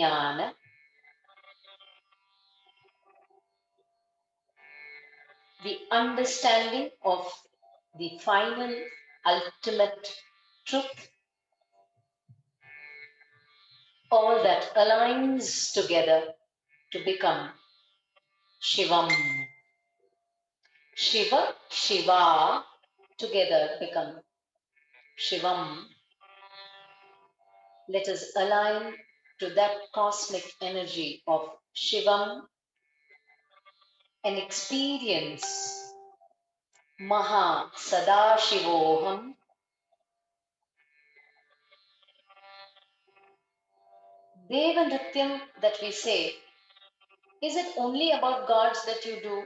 Jnana, the understanding of the final ultimate truth, all that aligns together to become Shivam. Shiva, Shiva, together become Shivam. Let us align to that cosmic energy of Shivam and experience Maha Sadashivoham. Deva Nrityam that we say, is it only about gods that you do?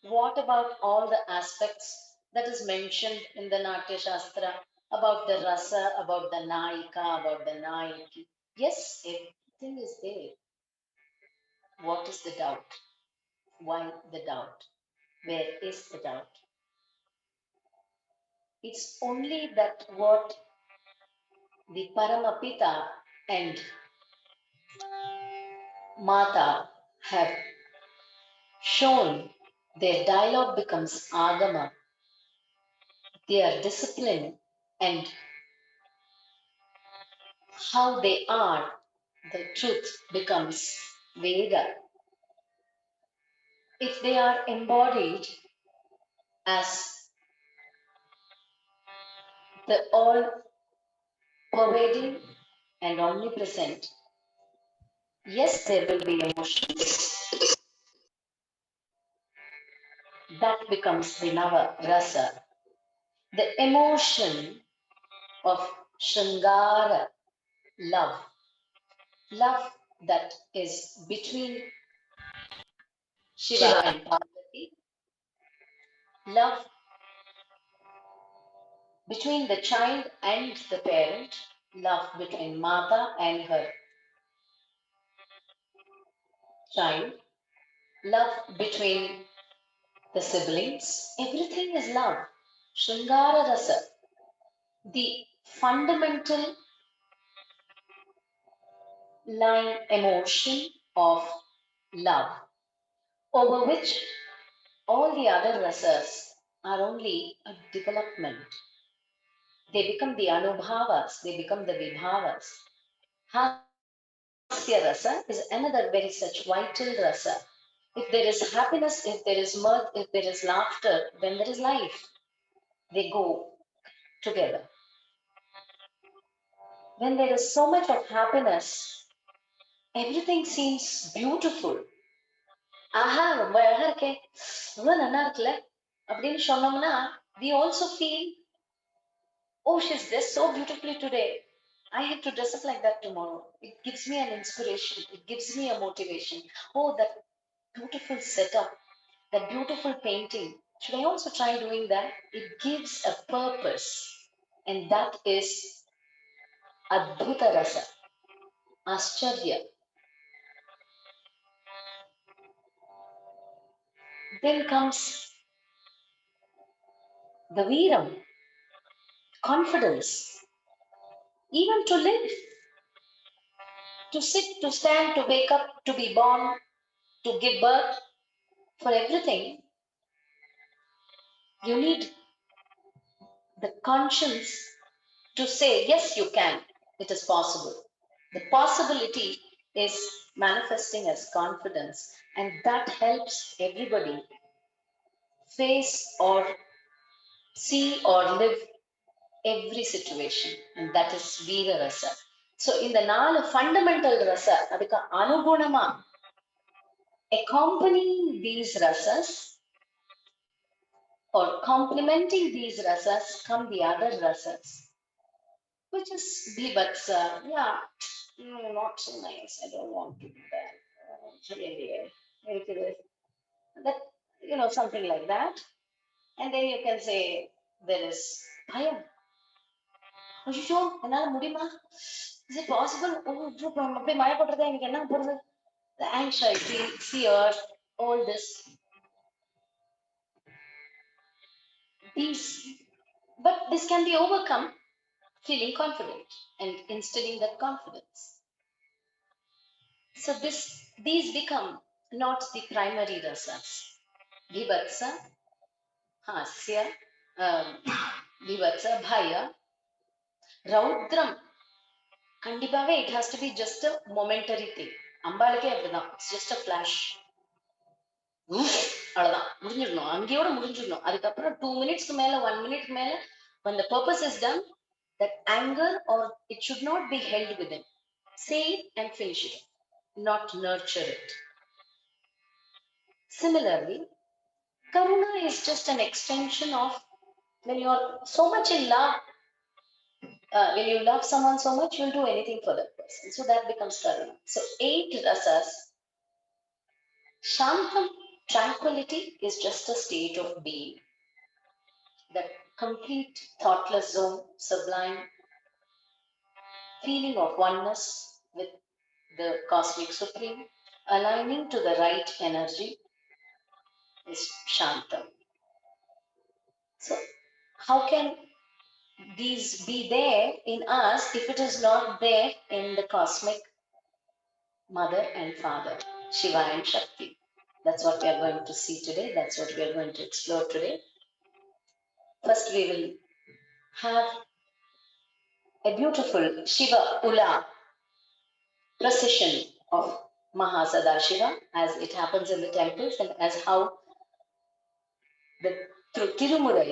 What about all the aspects that is mentioned in the Natya Shastra about the rasa, about the naika, about the naiki? Yes, everything is there. What is the doubt? Why the doubt? Where is the doubt? It's only that what the Paramapita and Mata have shown, their dialogue becomes Agama. They are disciplined, and how they are, the truth becomes Veda. If they are embodied as the all pervading and omnipresent, yes, there will be emotions. That becomes the Nava Rasa, the emotion of Shringara, love. Love that is between Shiva and Parvati, love between the child and the parent, love between Mata and her child, love between the siblings. Everything is love. Shringara Rasa, the fundamental line emotion of love, over which all the other rasas are only a development. They become the anubhavas, they become the vibhavas. Hasya rasa is another very such vital rasa. If there is happiness, if there is mirth, if there is laughter, then there is life. They go together. When there is so much of happiness, everything seems beautiful. ஆஹா ரொம்ப அழகா இருக்கே ரொம்ப நல்லா இருக்குல்ல அப்படின்னு சொன்னோம்னா we also feel, oh, she's dressed so beautifully today. I have to dress up like that tomorrow. It gives me an inspiration. It gives me a motivation. Oh, that beautiful setup, that beautiful painting. Should I also try doing that? It gives a purpose. And that is Adbhuta Rasa, Ascharya. Then comes the Veeram, confidence. Even to live, to sit, to stand, to wake up, to be born, to give birth, for everything, you need the conscience to say, yes, you can, it is possible. The possibility is manifesting as confidence, and that helps everybody face or see or live every situation, and that is Veera Rasa. So, in the Nala fundamental rasa, adukku anugunama, accompanying these rasas or complementing these rasas come the other rasas, which is bhibatsa. Yeah, not so nice. I don't want to do that. Really, that, something like that. And then you can say there is bhayam. ஐயோ என்னால முடியுமா? Is it possible? Oh, அப்படியே மழை போட்டுறதா எனக்கு என்ன போறது? The anxiety, fear, all this. These, but this can be overcome feeling confident and instilling that confidence. So these become not the primary rasas. Vivatsa, Hasya, Vivatsa, Bhaya, Raudram. Kandipave, it has to be just a momentary thing. Ambalake அப்படிதான். It's just a flash. அவ்வளவுதான் முடிஞ்சிடணும் அங்கேயோட முடிஞ்சிடணும் அதுக்கப்புறம் 2 minutes மேல 1 minute மேல when the purpose is done that anger or it should not be held within. Say it and finish it, not nurture it. Similarly, karuna is just an extension of when you are so much in love. When you love someone so much, you'll do anything for that person. So that becomes karuna. So 8 rasas. Shantam, tranquility, is just a state of being. That complete thoughtless zone, sublime feeling of oneness with the cosmic supreme, aligning to the right energy is Shantam. So, how can these be there in us if it is not there in the cosmic mother and father, Shiva and Shakti? That's what we are going to see today. That's what we are going to explore today. First, we will have a beautiful Shiva Ula procession of Mahasadashiva as it happens in the temples and as how through Tirumurai,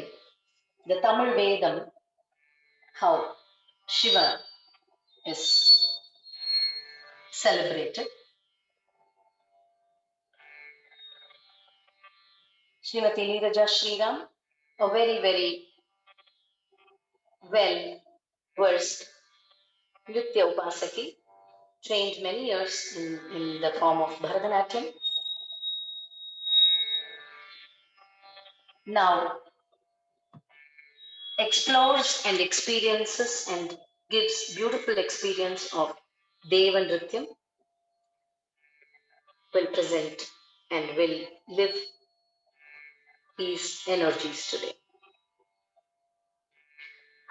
the Tamil Vedam, how Shiva is celebrated. Srimati Neeraja Sriram, a very, very well versed Nritya Upasaki, trained many years in the form of Bharatanatyam. Now explores and experiences and gives beautiful experience of Deva Nrityam, will present and will live these energies today.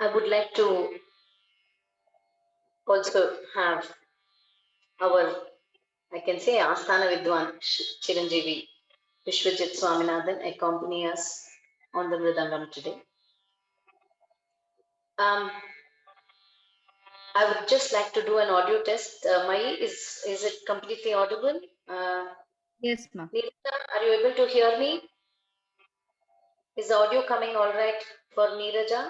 I would like to also have our, I can say, Asthana Vidwan Chiranjeevi Vishwajit Swaminathan accompany us on the Mridangam today. I would just like to do an audio test. Mai, is it completely audible? Yes, ma'am. Neeraja, are you able to hear me? Is the audio coming all right for Neeraja?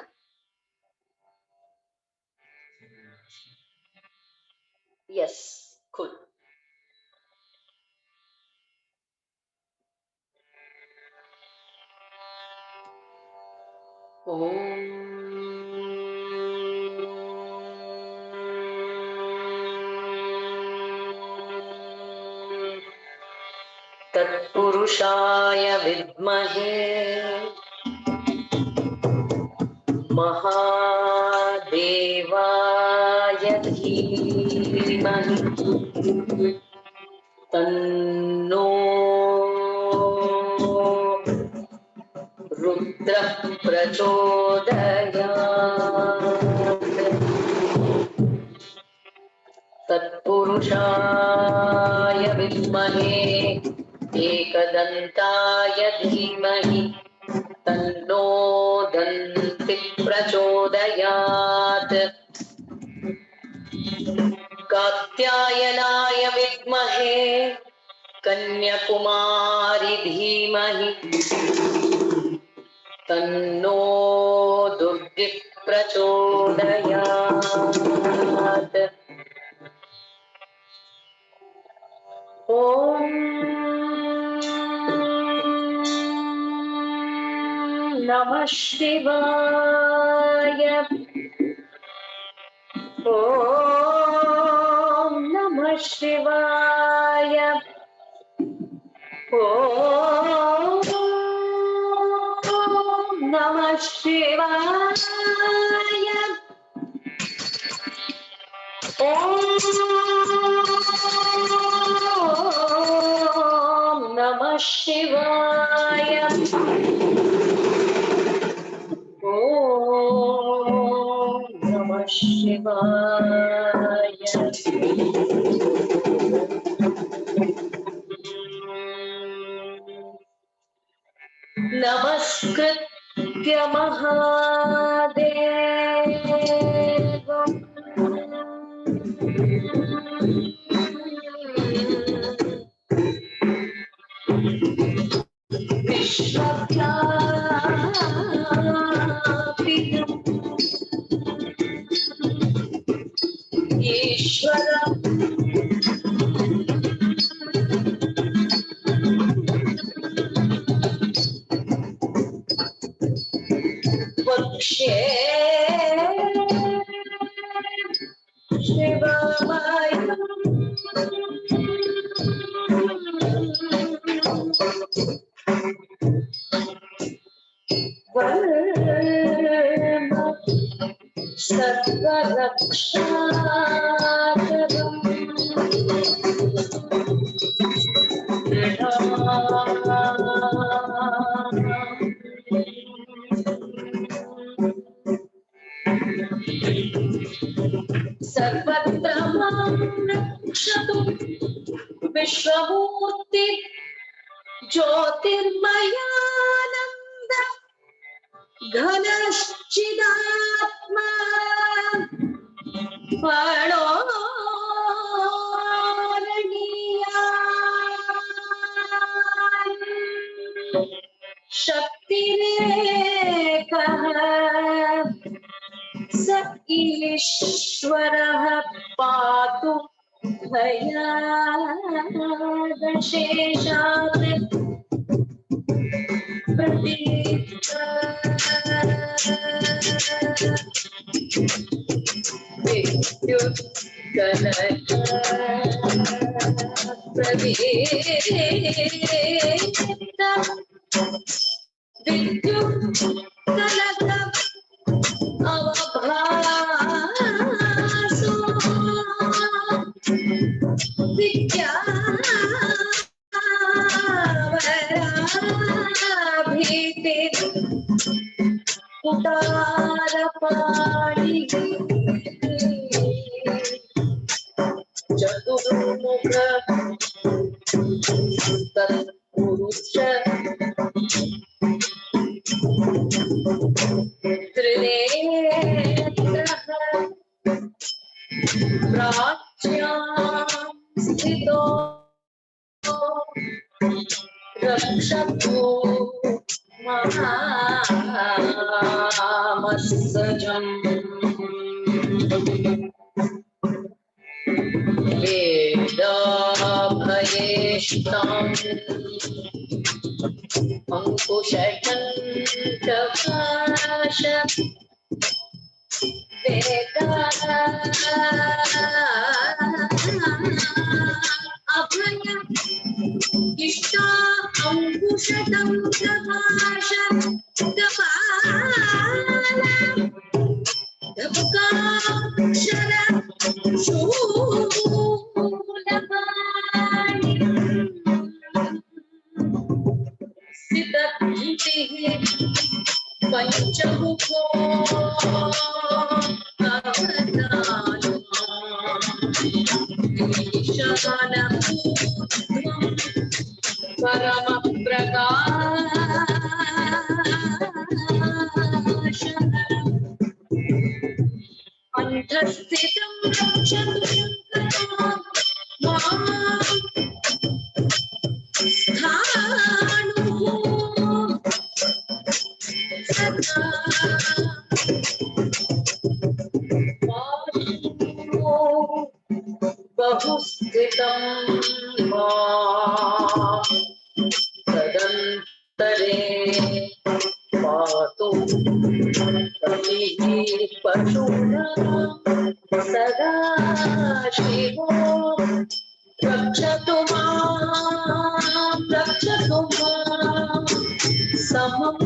Yes, cool. तत्पुरुषाय विद्महे महादेवाय धीमहि तन्नो रुद्रः प्रचोदयात् तत्पुरुषाय विद्महे एकदन्ताय धीमहि तन्नो दन्ति प्रचोदयात् कात्यायनाय विद्महे कन्याकुमारी धीमहि तन्नो दुर्गे प्रचोदयात् ॐ नमः शिवाय ॐ नमः शिवाय ॐ नमः शिवाय ॐ नमः शिवाय ॐ नमः शिवाय नमस्कृत्य महादेवम् विश्वव्यापिनम् ईश्वरम् वक्ष्ये शिवमयम् वर्म सर्वरक्षाकरम् सर्वत्र मां रक्षतु विश्वमूर्ति ज्योतिर्मयानन्द घनश्चिदात्मा फणोरणीया शक्तिरेकः स ईश्वरः पातु भयादशेषात् विद्युत्कनक प्रवेशित विद्युत्कनक अवभासो विद्यावराभीतिः कुटारपाणिः चतुर्मुख तत्पुरुष त्रिनेत्रः प्राच्यां स्थितो रक्षतु महामस्तजम् वेदाभयेष्टाम् अंकुशघण्टपाश अभय इष्टा अंकुशदंप्रभाष धपकाक्षर शूलपाणि स्थितधृतिः पंचमुखो परम प्रकाश अंतस्थितं रक्षतु मां स्थाणुः सदा बहुस्थितं मां तदन्तरे पातु पतिः पशूनां सदा शिवो रक्षतु मां समम्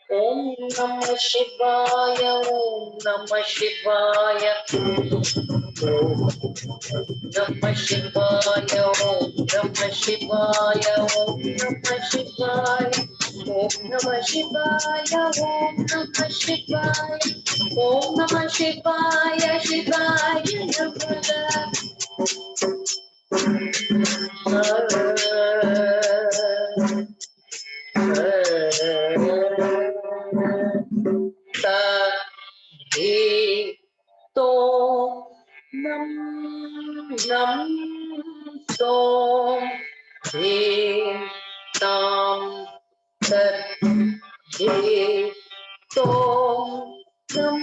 ओम नमः शिवाय ओम Namah Shivaya. Namah Shivaya, Om Namah Shivaya, Om Namah Shivaya, Om Namah Shivaya, Om Namah Shivaya, Om Namah Shivaya, Shivaya Nam Nam Tom Dhim Tam Tat Dhim Tom Nam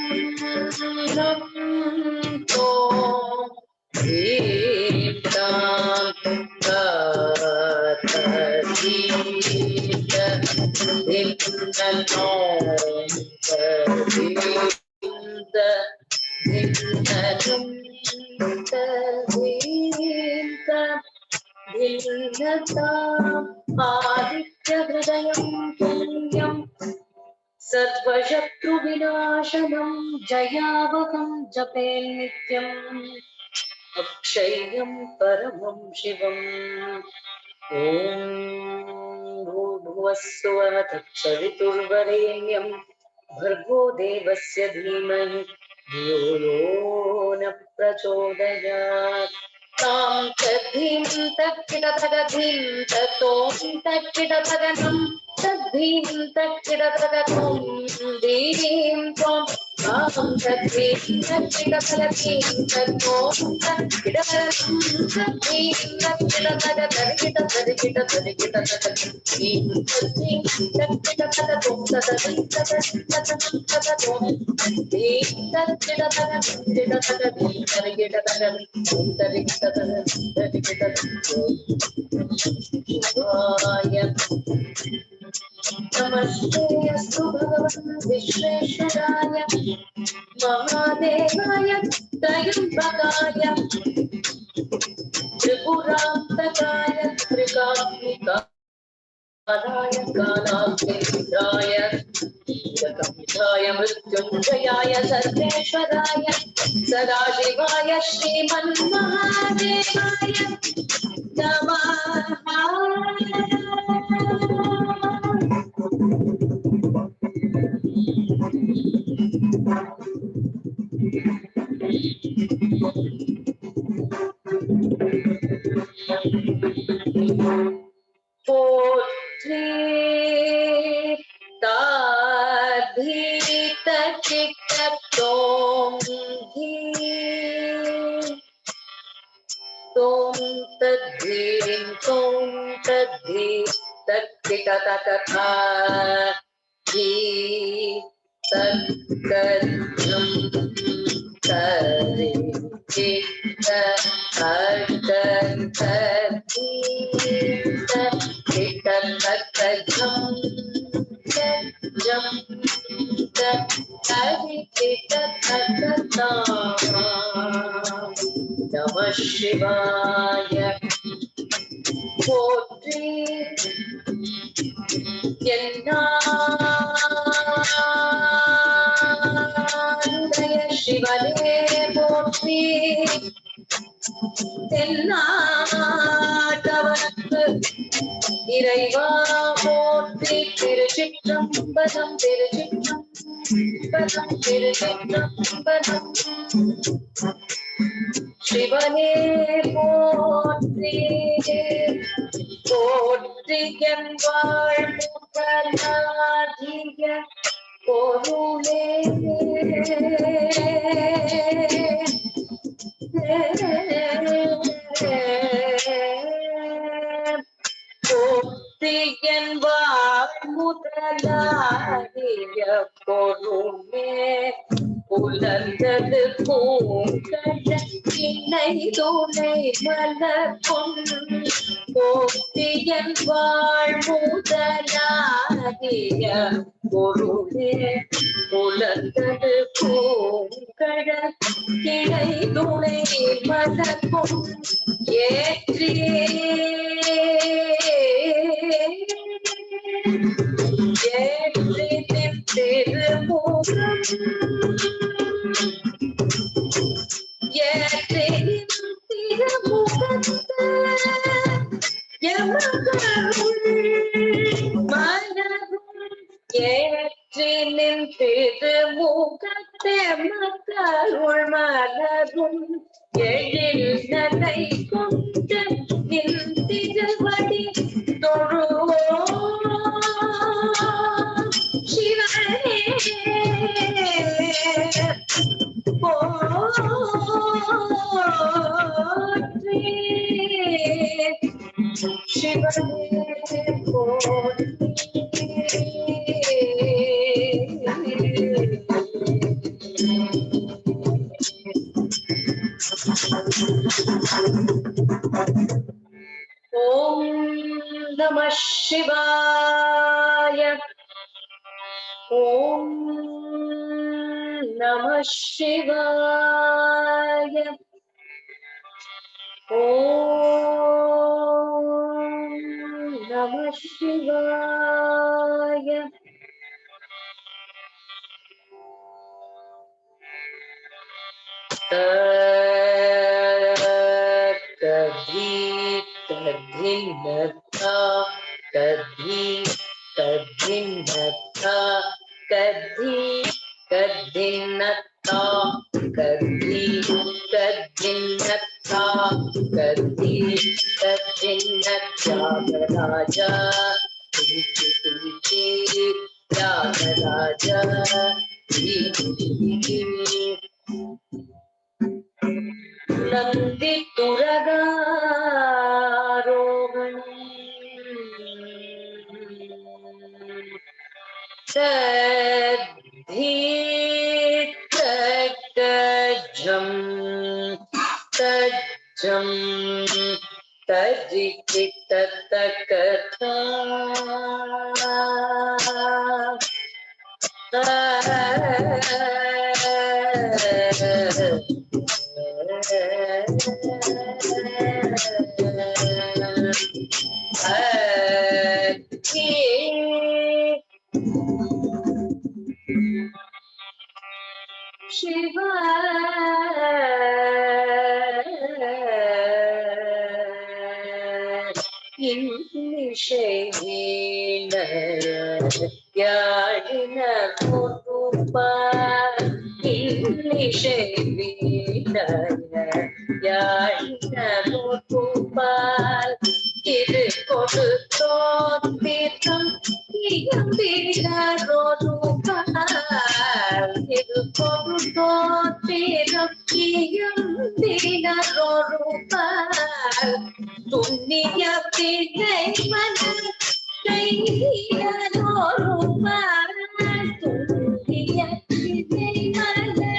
Nam Tom Dhim Tam Tat Dhim Dhim Aditya Hridayam Punyam Sarvashatru Vinashanam Jayavakam Japel Nityam Akshayam Paramam Shivam Om Bhuvassuva Tatsaviturvarenyam Bhargo Devasya Dhimahi Dhiyo Yo Na Prachodayat Tam Tadhim Takkidatagadhim Tatom Takkidatagatam Tadhim Takkidatagadum Dhim Tom Tam Tadhim Takkidatagadhim Tatom Takkidatagadum Tadhim Takkidatagadhim Namaste Bhagavan Vishveshwaraya Mahadevaya Dayambagaya Tripurantakaya Trikapnikaya Kanakendaya Yakamithaya Mrityunjayaya Sarveshwaraya Sadashivaya Shriman Mahadevaya Namaha Potri Tadhita Chitta Tomhi Tom Tadhim Tom Tadhi Takkita Takatha Hi Takkadham Tadhi Chitta Takkadhi Takkadham Jam Namah Shivaya Potri Jnanandaya Shivane Potri Tennatavakku Iraiva Potri Tiruchitrambalam Tiruchitrambalam Tiruchitrambalam Shivane Potri Potriyan Valmukaladiya Porule Potriyan Valmukaladiya Porule Pulandadu Poonkala Innai Thulai Malakon Potriyan Valmukaladiya Porule Pulandadu Poonkala Innai Thulai Malakon Yetri Yetri Tirumuram ஏற்றினின் திருமுகத்தே மக்களுள் மலரும் எழில்நடை கொண்டு நின் திருவடி தொழுவோம் சிவனே போற்றி சிவனே போற்றி. ஓம் நம சிவாய. ஓம் நம சிவாய. ஓம் நம சிவாய. கதி கதின்னதா கதி கதின்னதா கதி கதின்னதா கதி கதின்னதா கதி கதின்னதா ராஜா துதி துதி ராஜா Nandi துரகாரோகணம் தஜம் தஜம் தஜிகிட்டதகதா Shiva Inishena Yadina Kutupa Inishena Yadina Kutupa Idu Kodu Topitam Iyambira Rodupal Idu Kodu Topitam Iyambira Rodupal Dunia Pinai Mana Kaya Rodupal Dunia Pinai Mana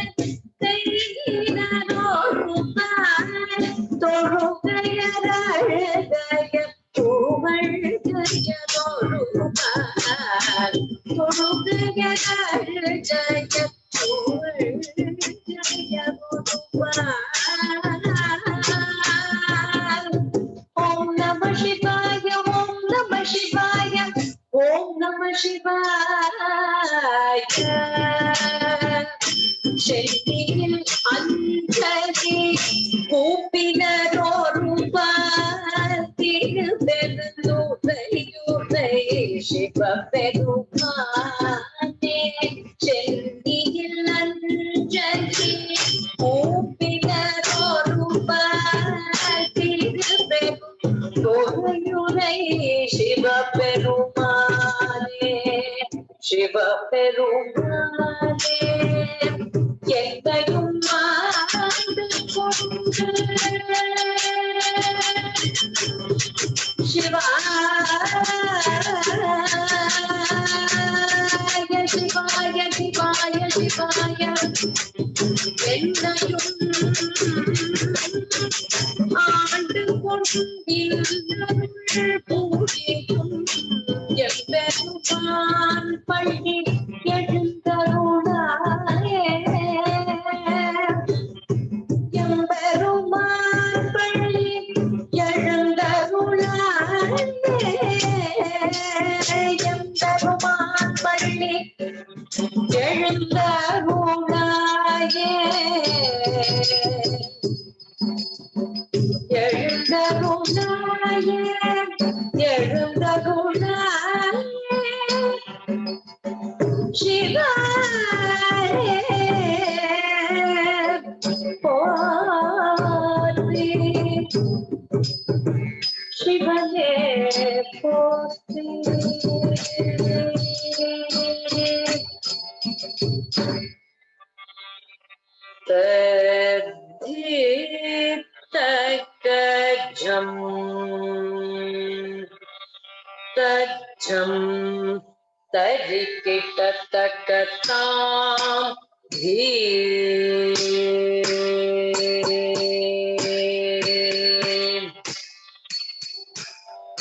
Kaya Rodupal Toro Kaya Raya Tumal Kaya Rodupal Toro Kaya Raya Tumal Kaya Rodupal. Om Namah Shivaya, Om Namah Shivaya, Om Namah Shivaya. Shelil Anjali Gopinarorupai Tiruvellurayurai Shiva Perumane. Shelil Anjali Gopinarorupai Tiruvellurayurai Shiva Perumane. Shiva Perumane. எங்கையும் ஆண்டு கொண்டு சிவாய சிவாய சிவாய சிவாய என்னையும் ஆண்டு கொண்டிருந்தருள் பூஜைக்கும் எம்பெருமான் பள்ளி எழுந்தருளாயே எம்பெருமான் பள்ளி எழுந்தருளாயே எம்பெருமான் பள்ளி எழுந்தருளாயே तद्धीतकजं तज्जं तरिकिटतकतां धीं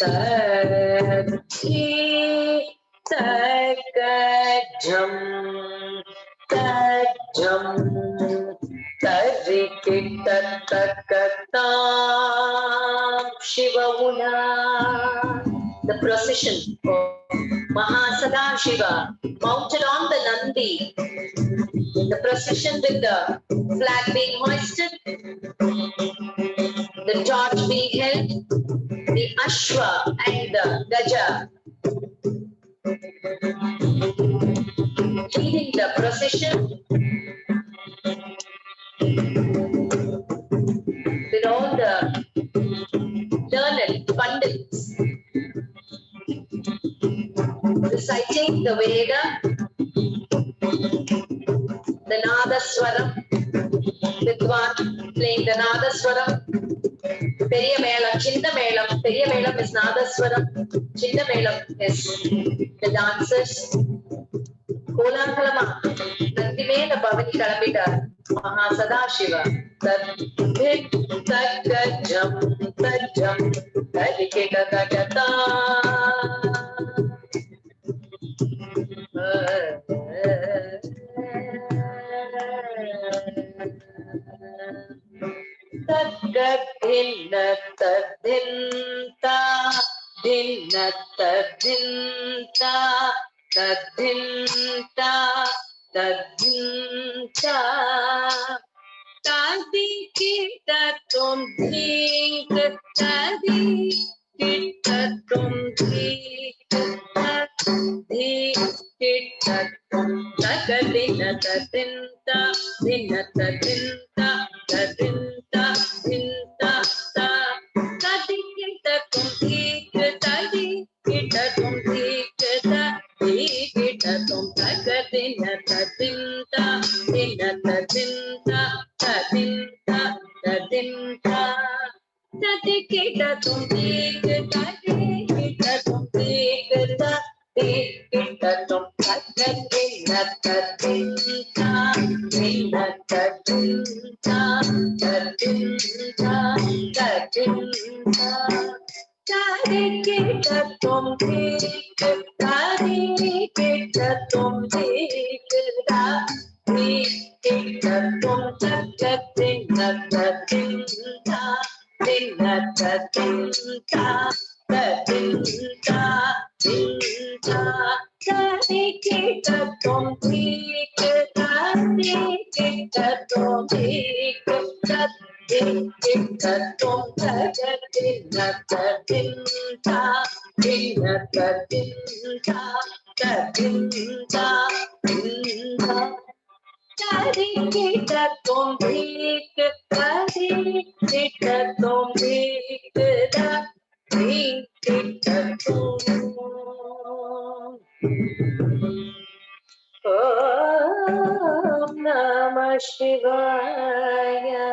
तद्धीतकजं तज्जं तरिकिटतकतां शिवमुना. The procession of Mahasadashiva mounted on the Nandi. The procession with the flag being hoisted, the torch being held, the Ashwa and the Gaja leading the procession with all the learned Pandits reciting the Veda, the Nadaswaram, Vidwan playing the Nadaswaram, Periya Melam, Chinna Melam. Periya Melam is Nadaswaram, Chinna Melam is the dancers. Kolankalama, Nandimena Bhavani Kalambita, Mahasadashiva, Tadhikajam, Tajam, Tadhikekakajata. Tadgadhinna tadhinta, dhinna tadhinta, tadhinta, tadhinta. Tadikitatum dhik, tadikitatum dhik, tadikitatum tagadhinna tadhinta, dhinna tadhinta, tadhinta, dhinta, ta. Tadikitatum dhik, tadikitatum dhik, tadikitatum tagadhinna tadhinta, dhinna tadhinta, tadhinta, tadhinta. Tadikitatum dhik, tadikitatum dhik, tadikitatum tagadhinna tadhinta, dhinna tadhinta, tadhinta, tadhinta. Tadikitatum dhik, tadikitatum dhik, tadikitatum tagadhinna tadhinta, dhinna tadhinta, tadhinta, dhinta. Tadikitatum dhik, tadikitatum dhik, tadikitatum tagadhinna tadhinta, dhinna tadhinta, tadhinta, dhinta. Tadikitatum dhik, tadikitatum dhik, tadikitatum. Om Namah Shivaya.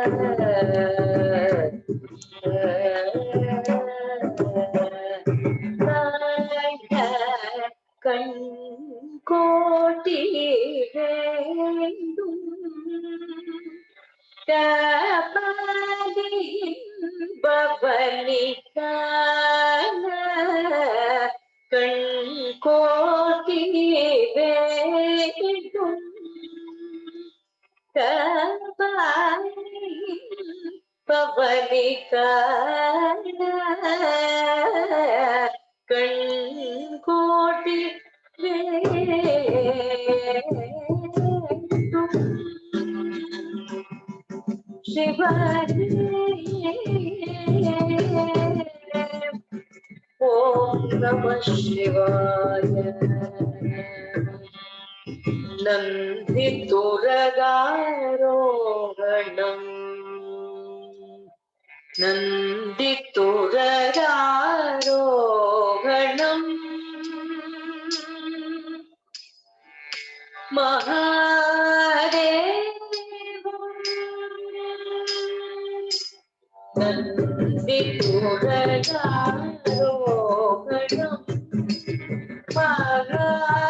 கண் கோட்டி வேண்டும் பவனிக்கான கண் கோட்டி வேண்டும் பவனிக்கான கண் கோட்டி शिवाय ओम नमः शिवाय नन्दितुरगारोहणम् नन्दितुरगारोहणम् महादेव नन्दिपुरयारोहणम् महादेवम्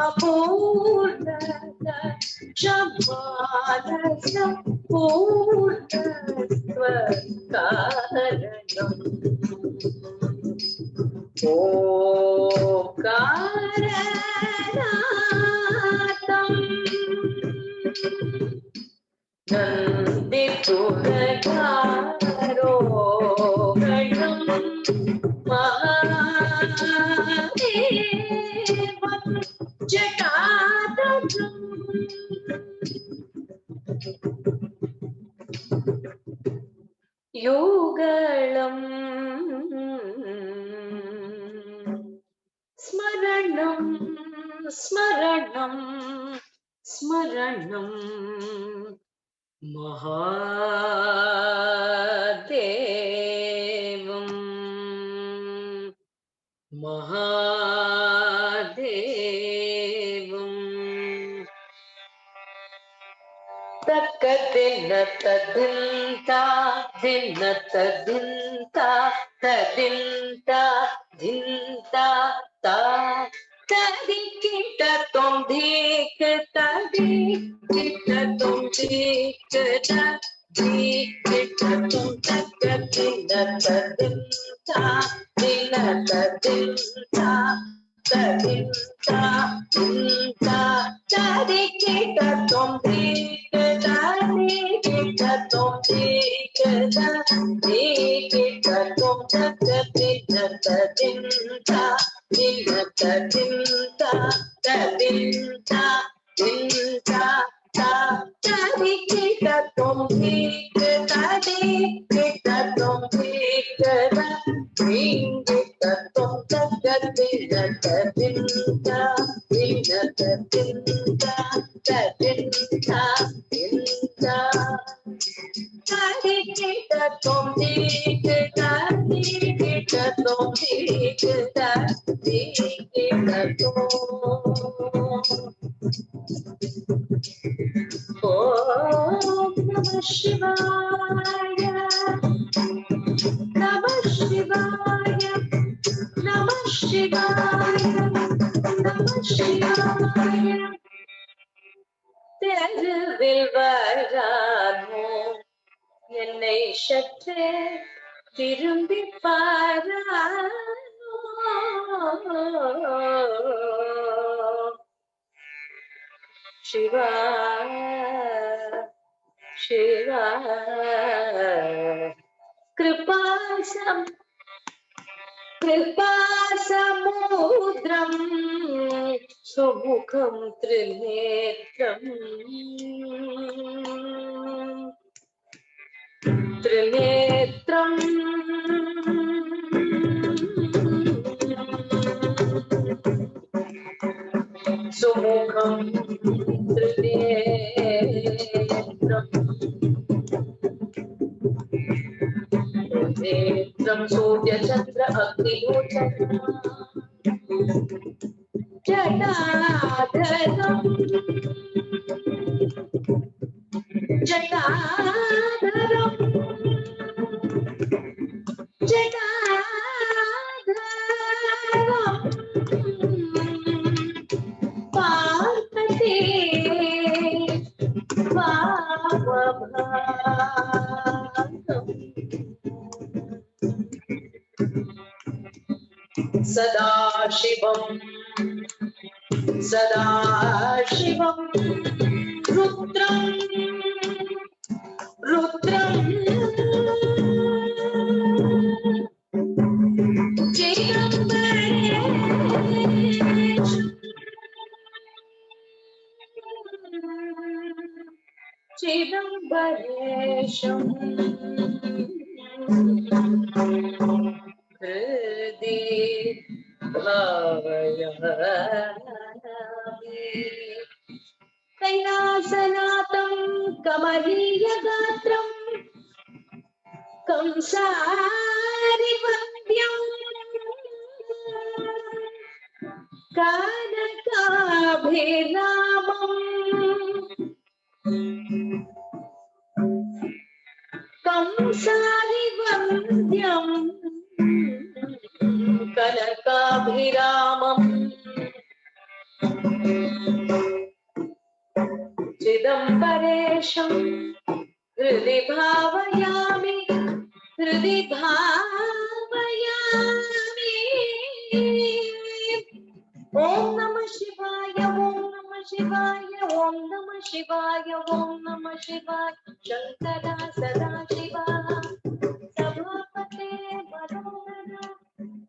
अपूर्णः क्षमानस्य पूर्णस्वकारणम् ओंकारनाथम् नन्दिपुरयारोहणम् महादेवम् जटाधरम् युगलम् स्मरणं स्मरणं स्मरणं महादेवम् महादेवम् तकदिन तदिन्ता दिन तदिन्ता तदिन्ता धिन्ता ता तदिकिट तुम धीक तदिकिट तुम धीक धीकिट तुम तकदिन तदिन्ता दिन तदिन्ता तदिन्ता धिन्ता तदिकिट तुम धीक तदिकिट तुम धीक धीकिट तुम तकदिन तदिन्ता दिन तदिन्ता तदिन्ता धिन्ता ता तदिकिट तुम धीक तदिकिट तुम धीक धीकिट तुम तकदिन तदिन्ता दिन तदिन्ता तदिन्ता धिन्ता तदिकिट तुम धीक तदिकिट तुम धीक धीकिट तुम ओम नमः शिवाय नमः शिवाय नमः शिवाय नमः शिवाय தெருவில் வரானோ என்னை சற்றே திரும்பி பாரானோ சிவா சிவா कृपासम कृपासमुद्रं सुमुखं त्रिनेत्रं त्रिनेत्रं सुमुखं त्रिनेत्रं नेत्रं सूर्यचन्द्र अग्निहोत्रम् जटाधरम् जटाधरम् जटाधरम् पार्वती वामभागम् सदाशिवं सदाशिवं रुद्रं रुद्रं चिदम्बरेशं हृदि भावयामि कैलासनाथं कमनीयगात्रं कंसारिवन्द्यं कानकाभिरामं चिदाभिरामम् चिदम्बरेशं हृदि भावयामि हृदि भावयामि। ओम नमः शिवाय ओम नमः शिवाय ओम नमः शिवाय ओम नमः शिवाय। शंकरा सदा शिवा सभापते मनोहरा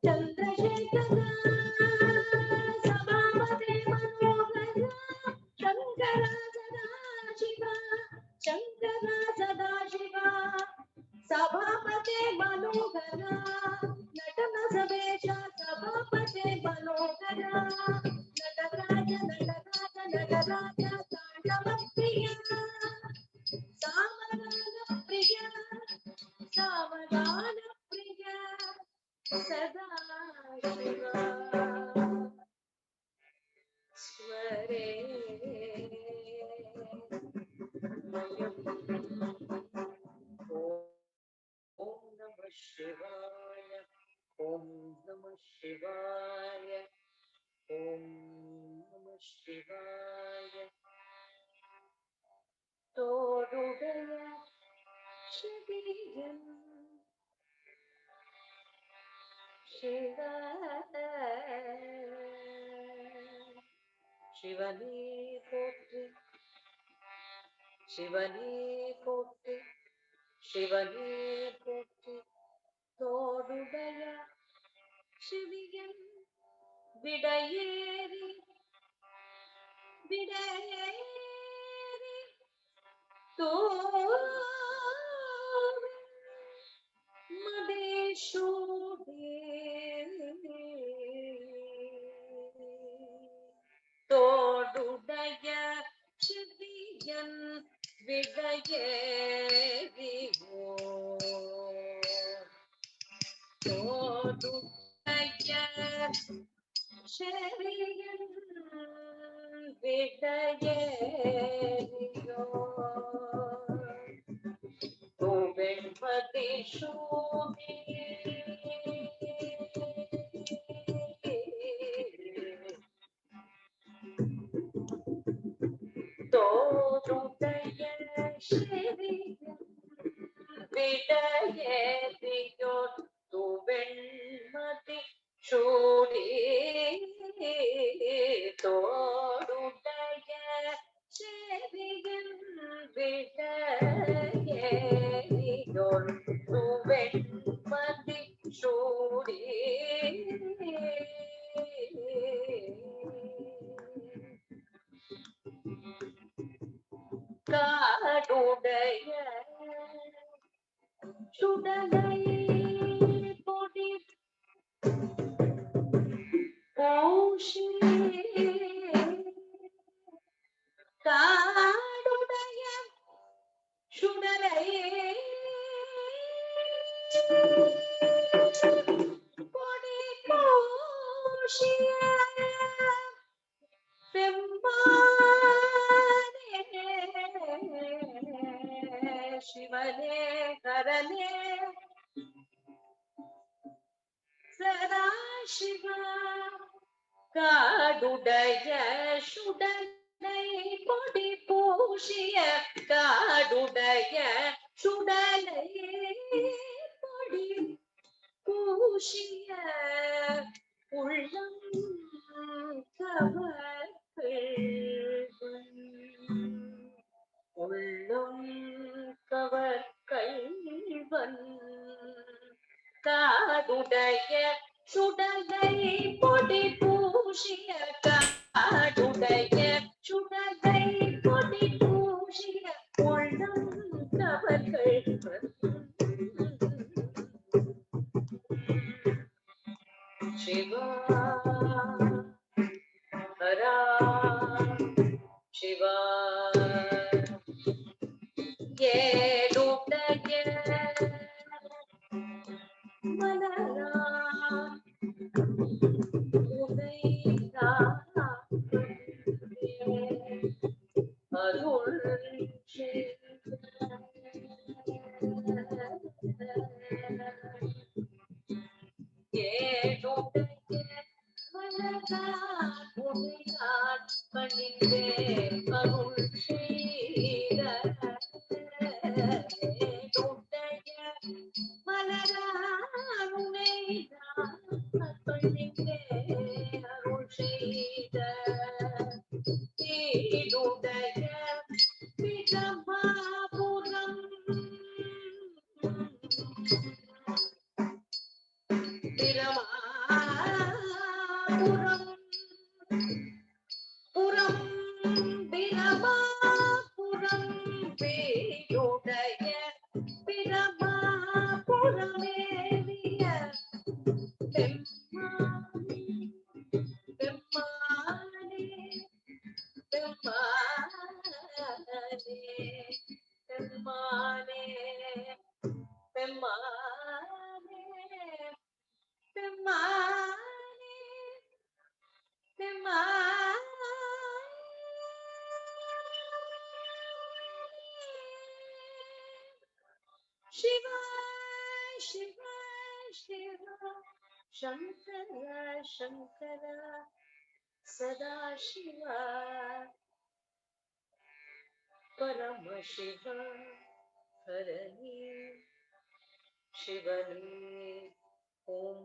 चंद्रशेखरा सभापते मनोहरा शंकरा सदा शिवा शंकरा सदा शिवा सभापते मनोहरा नटन सवेश सभापते मनोहरा नटराज नटराज नटराज तांडव प्रिय सावधान प्रिय सावधान प्रिय सदा शिवा स्वरे ओम नमः शिवाय ओम नमः शिवाय ओम नमः शिवाय। तोडुगय शिवियन शिवा शिवने पोट्रि शिवने पोट्रि शिवने पोट्रि। तोडुगय शिवियन विडयेरि विडयेरि तोवे मदेशोदे तोडुडय शिवियन विडयेरिवो तोडुडय शिवियन विडयेरिवो तो वेणुमदेशोदे तोडुडय शिवियन विडयेरिवो तो वेणुमदेशोदे तोडुडय शिवियन विडयेरिवो तो वेणुमदेशोदे काडुडय சுடலை பொடி பூஷி காடுடைய சுடலை பொடி பூஷிய பெம்மானே शिवने करने सदा शिवा काडुडय शुडलै பொடி பூஷிய காடுடைய சுடலை பொடி பூஷிய உள்ளம் கவர்கள் உள்ளம் கவர் கைவன் காடுடைய சுடலை பொடி பூஷிய காடுடைய சுடலை பொடி பூஷிய உள்ளம் cover கைவன் Siva Hara Siva ஏடுடைய மலரா உதைதா Arul ஏடுடைய பெம்மானே பெம்மானே பெம்மானே பெம்மானே Shiva Shiva Shiva Shankara Shankara Sada Shiva Parama Shiva Harani Shivani Om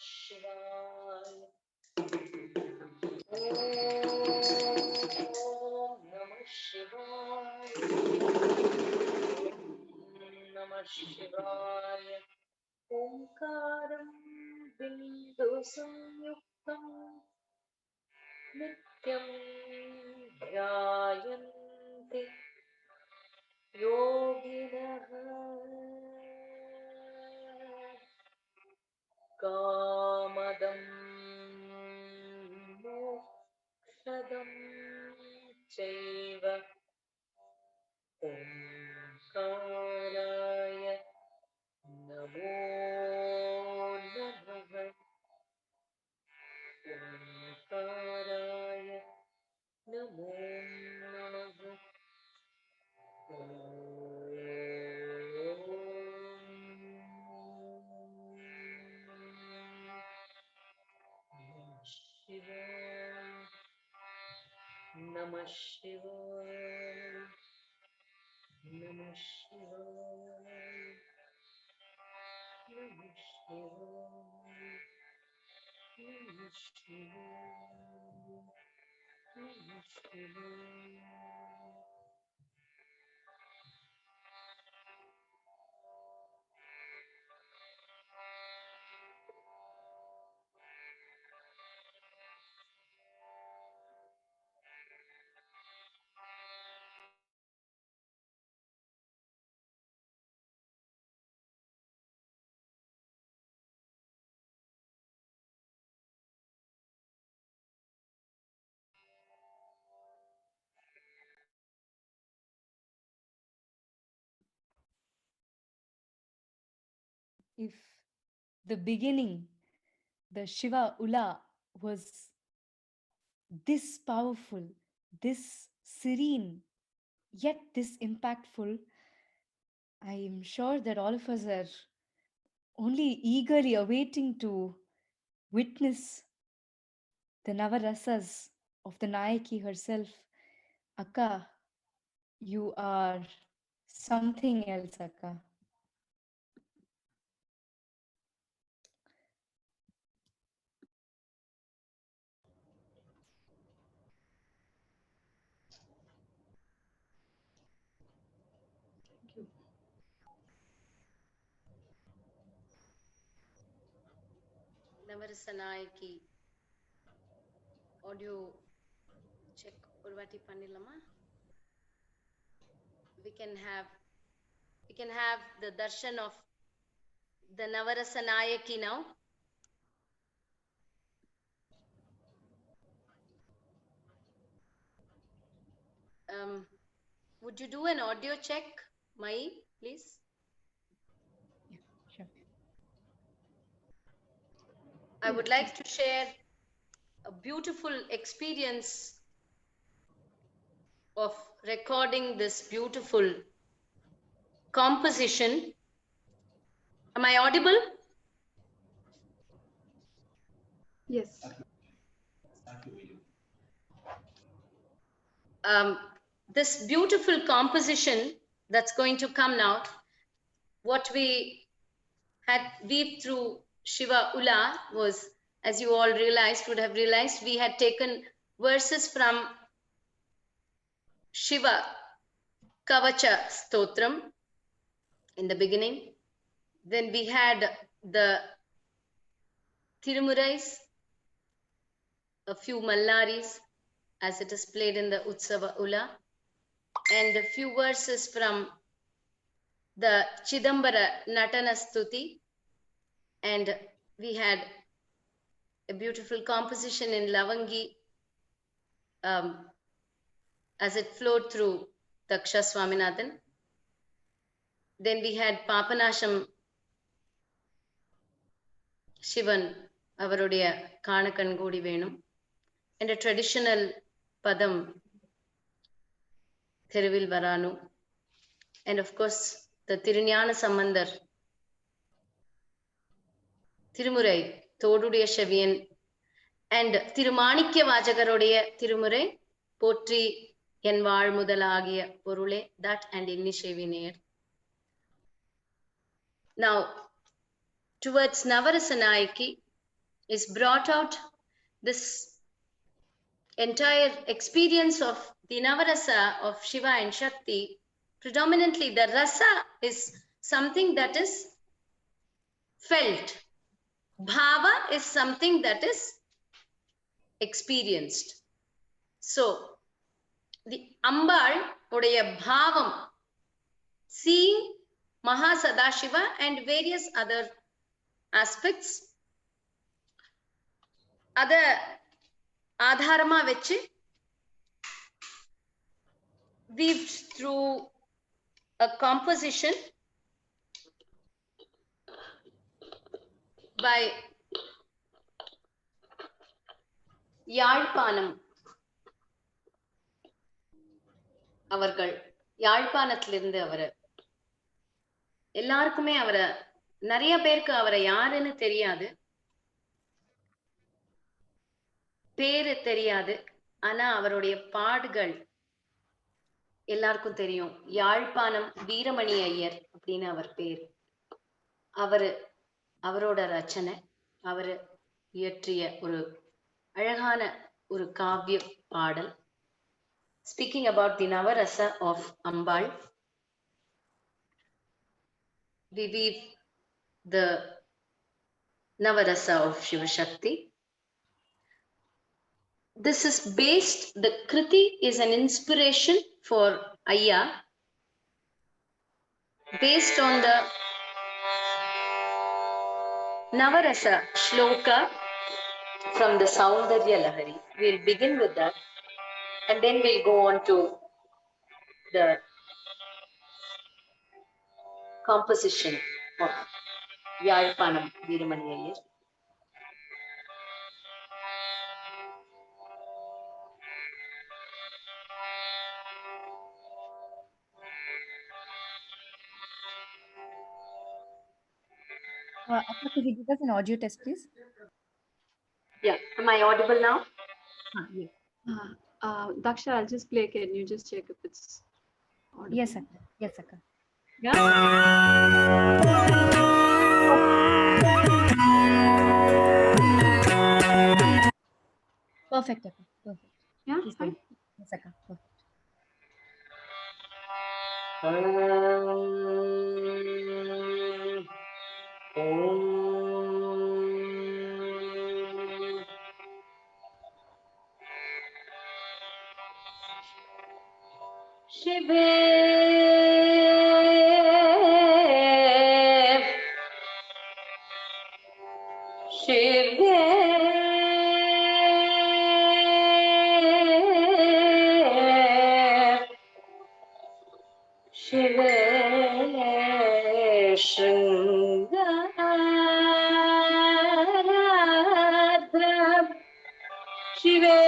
Shivaya Om Namah Shivaya Om Namah Shivaya Omkaram Bindu Samyuktam Nityam Dhyayanti Yoginaha Kamadam Mokshadam Chaiva Omkaraya Namo Namaha Omkaraya Namo Namaha Namah Shivaya Namah Shivaya Namah Shivaya Namah Shivaya Namah Shivaya If the beginning, the Shiva Ula, was this powerful, this serene, yet this impactful, I am sure that all of us are only eagerly awaiting to witness the Navarasas of the Nayaki herself. Akka, you are something else, Akka. நவரசநாயகி audio check ஒரு வாட்டி பண்ணிடலாமா? We can have the darshan of the Navarasanayaki now. Would you do an audio check, Mai, please? Yeah, sure. I would like to share a beautiful experience of recording this beautiful composition. Am I audible? Yes. This beautiful composition that's going to come now, what we had weaved through Shiva Ula was, as you all would have realized, we had taken verses from Shiva Kavacha Stotram in the beginning. Then we had the Tirumurais, a few Mallaris, as it is played in the Utsava Ula, and a few verses from the Chidambara Natana Stuti, and we had a beautiful composition in Lavangi as it flowed through Daksha Swaminathan. Then we had Papanasham Shivan, avaruடைய காணக்கண்கூடி வேணும், and a traditional padam Thiruvil Varanu, and of course the Tirunyana Sambandar Tirumurai Thoduடைய Seviyan, and Tirumanikya Vajagaruடைய Tirumurai Potri என் வாழ் முதலாகிய பொருளே, that and இன்னிசைவினேர். Now towards Navarasa Nayaki is brought out this entire experience of the Navarasa of Shiva and Shakti. Predominantly the rasa is something that is felt. Bhava is something that is experienced. So the Ambal உடைய bhavam, seeing Mahasadashiva and various other aspects, அத ஆதாரமா வச்சு weaved through a composition by Yazhpanam அவர்கள். யாழ்ப்பாணத்திலிருந்து அவரை எல்லாருக்குமே அவரை, நிறைய பேருக்கு அவரை யாருன்னு தெரியாது, பேரு தெரியாது, ஆனா அவருடைய பாடுகள் எல்லாருக்கும் தெரியும். யாழ்ப்பாணம் வீரமணி ஐயர் அப்படின்னு அவர் பேர். அவரோட ரச்சனை, அவரு இயற்றிய ஒரு அழகான ஒரு காவிய பாடல். Speaking about the Navarasa of Ambal, we weave the Navarasa of Shiva Shakti. This is based, the Kriti is an inspiration for Ayya, based on the Navarasa Shloka from the Saundarya Lahari. We'll begin with that and then we'll go on to the composition of Yalpanam Veeramani Iyer. Akka, could you give us an audio test, please? Yeah, am I audible now? Yes. Daksha, I'll just play. Can you just check if it's audible? Yes, Akka. Yes, Akka. Perfect, Akka. Perfect. Yeah, Please fine. go. Yes, Akka. Perfect. Shive Shive Shive Shringaradra Shive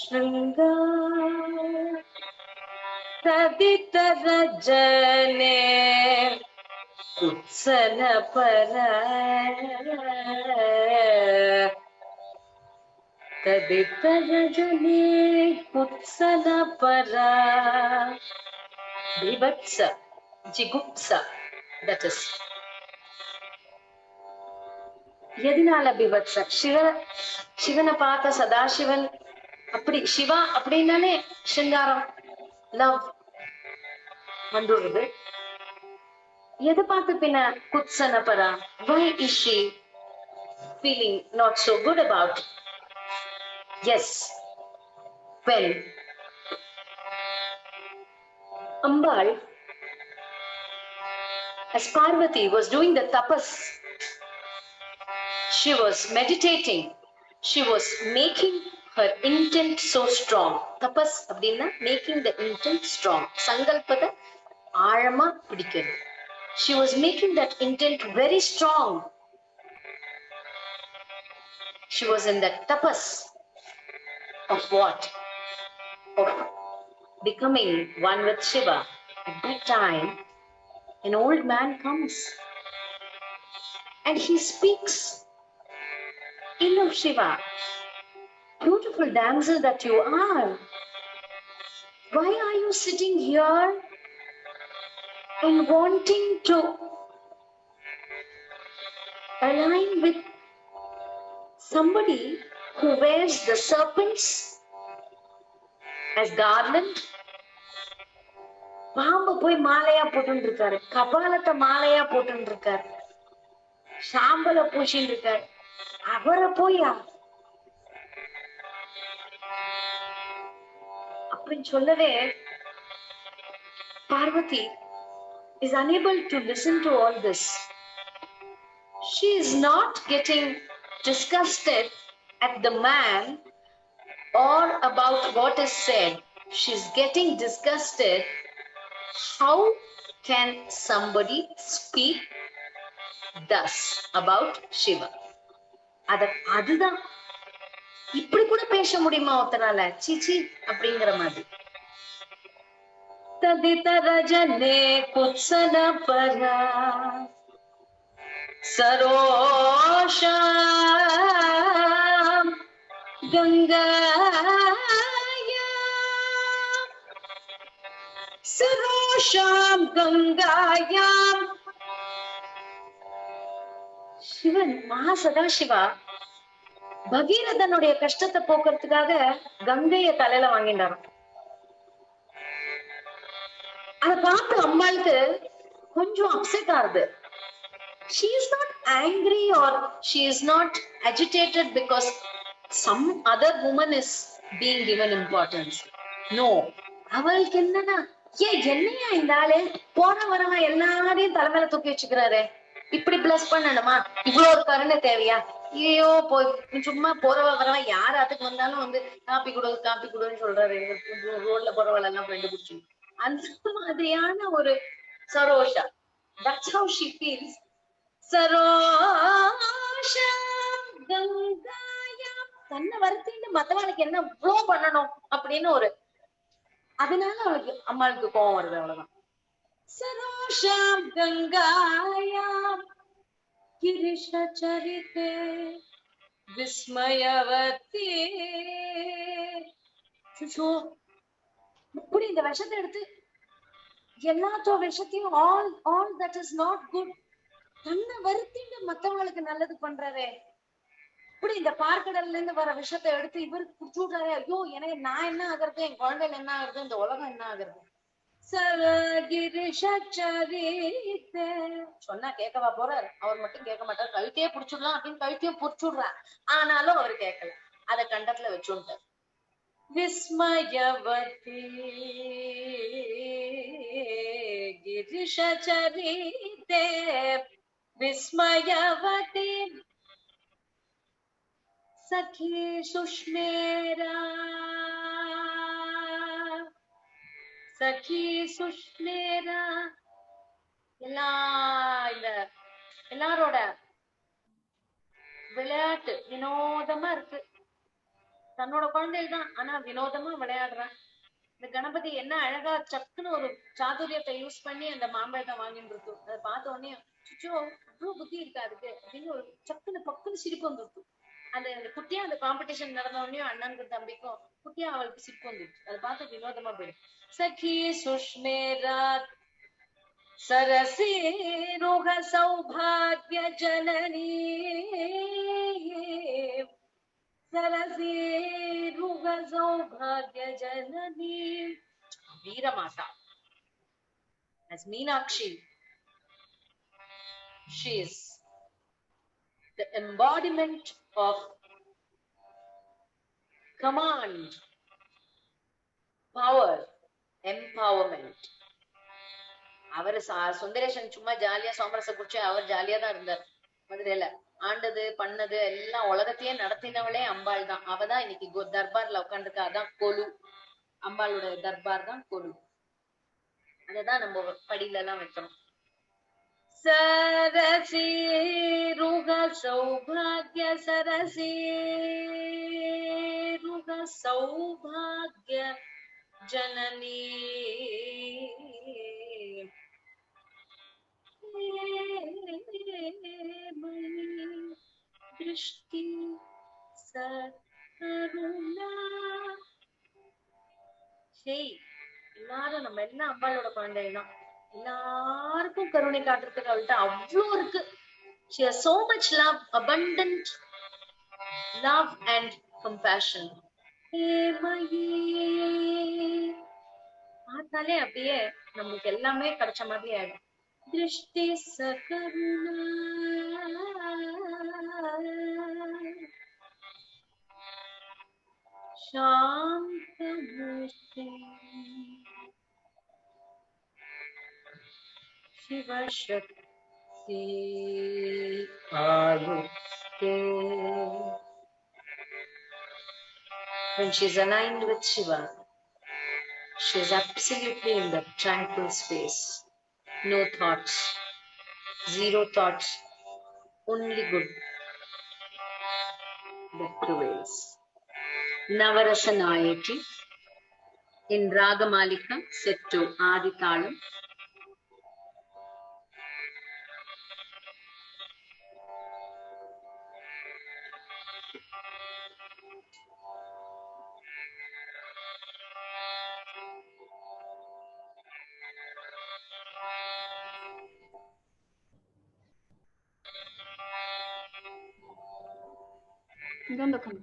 Shringar Tadita Rajane Kutsala Para Tadita Rajane Kutsala Para Bibhatsa, Jigupsa, that is. எதனால பிபத்சா? சிவனை பார்த்த சதாசிவன் அப்படி சிவா அப்படின்னாலே சிங்காரம், love வந்துடுது. எதை பார்த்து பின்ன குத்சன பரா? Why is she feeling not so good about? Yes, well, Ambal As Parvati was doing the tapas, she was meditating. She was making her intent so strong. Tapas அப்படின்னா making the intent strong. சங்கல்பத்தை ஆழமா பிடிக்கிறது. She was making that intent very strong. She was in that tapas of what? Of becoming one with Shiva. At that time, an old man comes and he speaks ill of Shiva. Beautiful damsel that you are, why are you sitting here and wanting to align with somebody who wears the serpents as garland? பாம்பு போய் மாலையா போட்டு இருக்காரு, கபாலத்தை மாலையா போட்டு இருக்காரு, சாம்பல பூசிட்டு இருக்காரு, அவரை போயா அப்படின்னு சொல்லவே Parvati is unable to listen to all this. She is not getting disgusted at the man or about what is said. She is getting disgusted. How can somebody speak thus about Shiva? அதுதான் இப்படி கூட பேச முடியுமா ஒருத்தனால? சீச்சி அப்படிங்கிற மாதிரி. ததிதரஜனே குத்சன பரா சரோஷாம் கங்காயா சரோஷாம் கங்காயாம். சிவன் மகா சதாசிவா பகீரதனுடைய கஷ்டத்தை போக்குறதுக்காக கங்கைய தலையில வாங்கிட்டாராம். அதை பார்த்து அம்மாளுக்கு கொஞ்சம் அப்செட் ஆகுது. She is not angry or she is not agitated because some other woman is being given importance. No, அவளுக்கு என்னன்னா, என்னையா இந்த ஆளு போற வரவன் எல்லாரையும் தலைமையில தூக்கி வச்சுக்கிறாரு, இப்படி பிளஸ் பண்ணணுமா, இவ்வளவு ஒரு கருணை தேவையா? ஐயோ சும்மா போறவ வரவன் யார் அதுக்கு வந்தாலும் வந்து காப்பி கொடு காப்பி கொடுன்னு சொல்றாரு, ரோட்ல போறவள் எல்லாம் ஃப்ரெண்டு பிடிச்சி, அந்த மாதிரியான ஒரு சரோஷா. That's how she feels. சரோஷா கங்காயா, தன்னை வருத்தின்னு மத்தவளுக்கு என்ன இவ்வளவு பண்ணணும் அப்படின்னு ஒரு, அதனால அவளுக்கு அம்மாளுக்கு கோவம் வருது, அவ்வளவுதான். சரோஷா கங்காயா கிரிஷரிதே விஸ்மயவதி. இப்படி இந்த விஷத்தை எடுத்து எல்லாத்தோ விஷத்தையும் all that is not good தன்னை வருத்தின்னு மத்தவங்களுக்கு நல்லது பண்றாரே, இப்படி இந்த பார்க்கடல்ல இருந்து வர விஷத்தை எடுத்து இவருக்கு குடிச்சு விடுறாரு. ஐயோ எனக்கு நான் என்ன ஆகுறது, என் குழந்தைங்க என்ன ஆகுறது, இந்த உலகம் என்ன ஆகுறது. சொன்னா கேட்கவா போறாரு? அவர் மட்டும் கேட்க மாட்டார். கழுத்தையே புடிச்சுடலாம் அப்படின்னு கழுத்தையும் புடிச்சுடுறார். ஆனாலும் அவர் கேட்கல, அதை கண்டத்துல வச்சுட்டார். விஸ்மயவதி கிரிஷரிதே விஸ்மயவதி சகி சுஷ்மேரா சகி சுஷ்மேரா. எல்லாரோட விளையாட்டு வினோதமா இருக்கு. தன்னோட குழந்தைகள் தான், ஆனா வினோதமா விளையாடுறான். இந்த கணபதி என்ன அழகா சக்குன்னு ஒரு சாதுரியத்தை யூஸ் பண்ணி அந்த மாம்பழத்தை வாங்கிட்டு இருக்கு. அதை பார்த்த உடனே சுச்சோ அவ்வளவு புத்தி இருக்கா அதுக்கு அப்படின்னு ஒரு சக்குன்னு பக்குன்னு சிரிப்பு வந்துருக்கு. அந்த குட்டியா அந்த காம்படிஷன் நடந்த உடனே அண்ணனுக்கு தம்பிக்கும் குட்டியா அவளுக்கு சிரிப்பு வந்துருக்கு. அதை பார்த்து வினோதமா போயிடும். சகி சுஷ்மேரா சரசி ருக சௌபாக்ய Janani சரசி ருக சௌபாக்ய Janani. வீரமாதா as Meenakshi, she is the embodiment of command, power, empowerment. அவர் சுந்தரேசன் சும்மா ஜாலியா சோமரச குடிச்சு அவர் ஜாலியா தான் இருந்தார். மதுரையில ஆண்டது பண்ணது எல்லாம் உலகத்தையே நடத்தினவளே அம்பாள் தான். அவதான் இன்னைக்கு தர்பார்ல உட்காந்துருக்கா. அதான் கொலு, அம்பாளோட தர்பார் தான் கொலு. அததான் நம்ம படியில எல்லாம் வைக்கணும். सरसी रुग सौभाग्य सरसी रुग सौभाग्य जननी दृष्टि सरुणा செய். எல்லாரும் நம்ம எல்லாம் அம்பாளோட குழந்தைகள் தான். எல்லாருக்கும் கருணை காட்டுறதுக்கு அவள்கிட்ட அவ்வளோ இருக்கு. She has so much love, abundant love and compassion. பார்த்தாலே அப்படியே நம்மளுக்கு எல்லாமே கிடைச்ச மாதிரி ஆயிடும். திருஷ்டி சகருணா Santhamurthy Shivshakti आयुक्ते. When she is aligned with Shiva, she is absolutely in that tranquil space. No thoughts, zero thoughts, only good that prevails. Navarasa Nayati in Ragamalika set to Aditalam. Gandakam.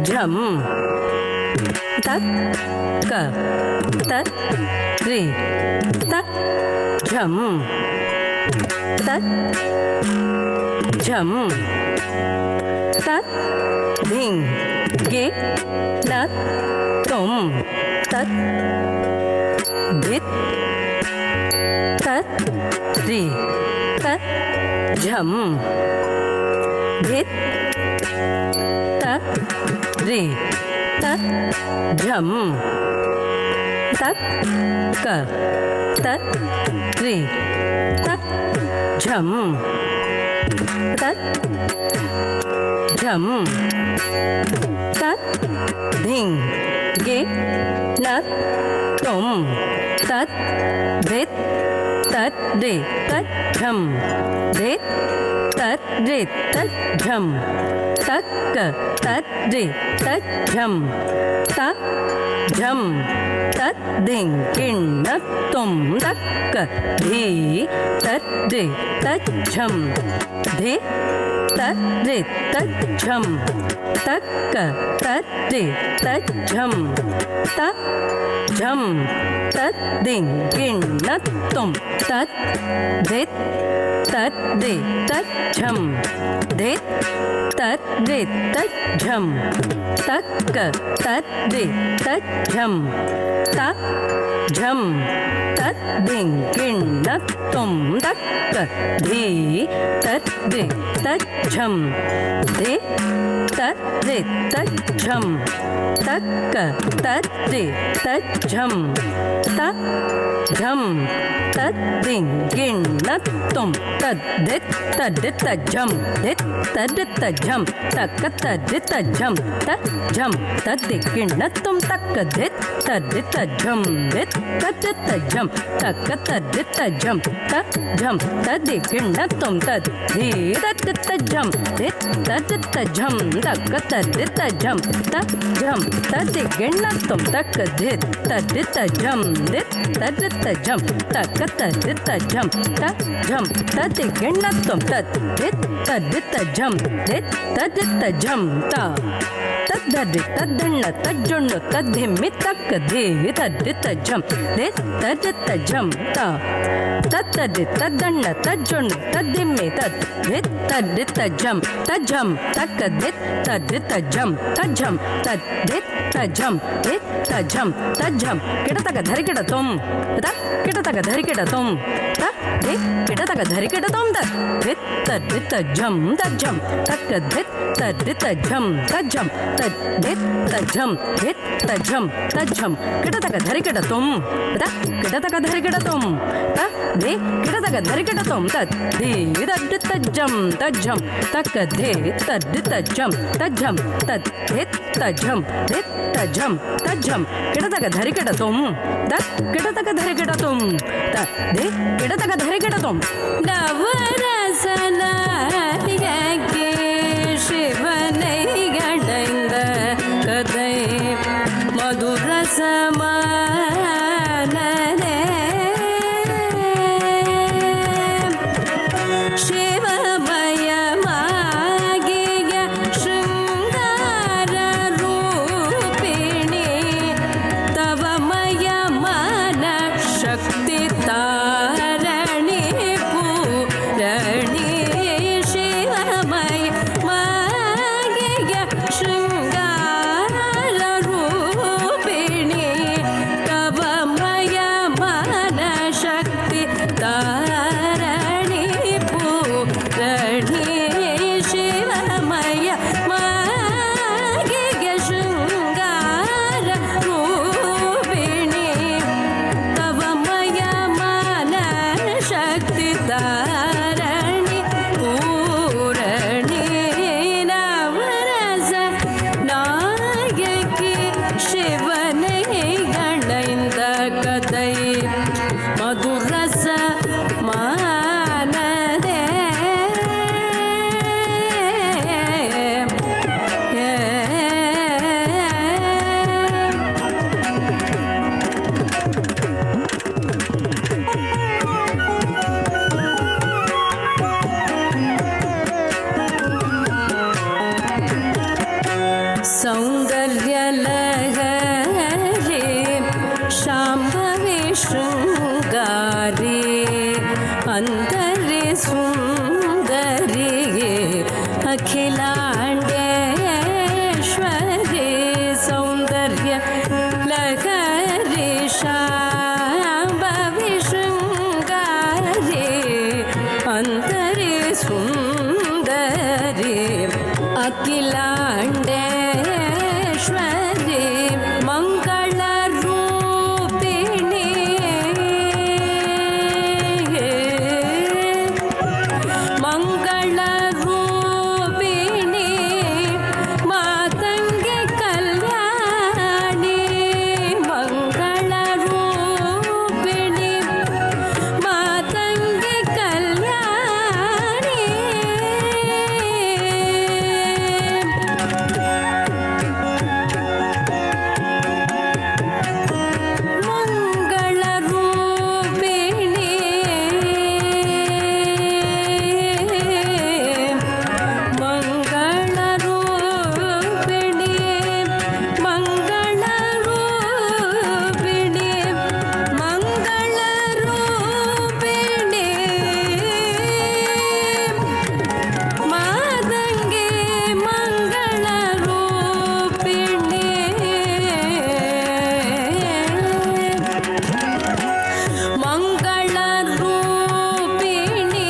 झम तत् क तत् रे तत् झम तत् झम तत् धिंग गे नत तुम तत् धित तत् रे तत् झम धित तत् रे तत् झम तत् क तत् रे तत् झम तत् झम तत् धिंग गे नत तुम तत् धित तत् रे तत् झम धित तत् रे तत् झम तत् क तत् रे तत् झम तत् झम तत् धिंग किण्णत तुम तत् क धी तत् रे तत् झम धे तत् रे तत् झम तत् क तत् रे तत् झम तत् झम तत् धिंग किण्णत तुम तत् धित तत् रे तत् झम धित तत् रे तत् झम तत् क तत् रे तत् झम तत् झम तत् धिंग किण्णत तुम तत् क धी तत् रे तत् झम धे तत् रे तत् झम तत् क तत् रे तत् झम तत् झम तत् धिंग किण्णत तुम तत् धित तद्धित झम धित तद्धित झम तक तद्धित झम तत् झम तद्धित किण्णत तुम तक धित तद्धित झम धित तद्धित झम तक तद्धित झम तत् झम तद्धित किण्णत तुम तत् धी तद्धित झम धित तद्धित झम तक तद्धित झम तत् झम तद्धित किण्णत तुम तक धित तद्धित झम धित तद्धित झम तक तद्धित झम तत् झम तद्धित किण्णत तुम तत् धित तद्धित झम धित तद्धित झम ता तद्धि तद्धण्ण तज्जुण्ण तद्धिमि तक्क धी तद्धित झम धित तद्धित झम ता तद्धि तद्धण्ण तज्जुण्ण तद्धिमि तद्धित तद्धित झम तज्झम तक्क धित तद्धित झम तज्झम तद्धित तज्झम धित तज्झम तज्झम किटतक धरिकिट तुम किटतक धरिकिट तुम किटतक धरिकिट तुम तद्धित तद्धित झम तज्झम तक्क धित तद्धित झम तज्झम तद्धित तज्झम धित तज्झम तज्झम किटतक धरिकिट तुम किटतक धरिकिट तुम किटतक धरिकिट तुम तद्धी तद्धित झम तज्झम तक्क धित तद्धित झम तज्झम तद्धित तज्झम धित तज्झम तज्झम किटतक धरिकिट तुम किटतक धरिकिट तुम तद्धी किटतक धरिकिट तुम नवरसनायके शिवनै गणैन्द कदै मधुरसमानने शिवमयमागिय शृङ्गाररूपिणि तव मयमान शक्तितारणि पूरणि शिवमय मागिय शृङ्गाररूपिणि अन्तरे सुन्दरिये अखिलाण्डेश्वरी सौन्दर्य लहरी शाम्भवी शृङ्गारी अन्तरे सुन्दरी अखिलाण्डेश्वरी मङ्गलरूपिणी मङ्गलरूपिणी मातङ्गी कल्याणी मङ्गलरूपिणी मातङ्गी कल्याणी मङ्गलरूपिणी मङ्गलरूपिणी मङ्गलरूपिणी मङ्गलरूपिणी मातङ्गी मङ्गलरूपिणी मङ्गलरूपिणी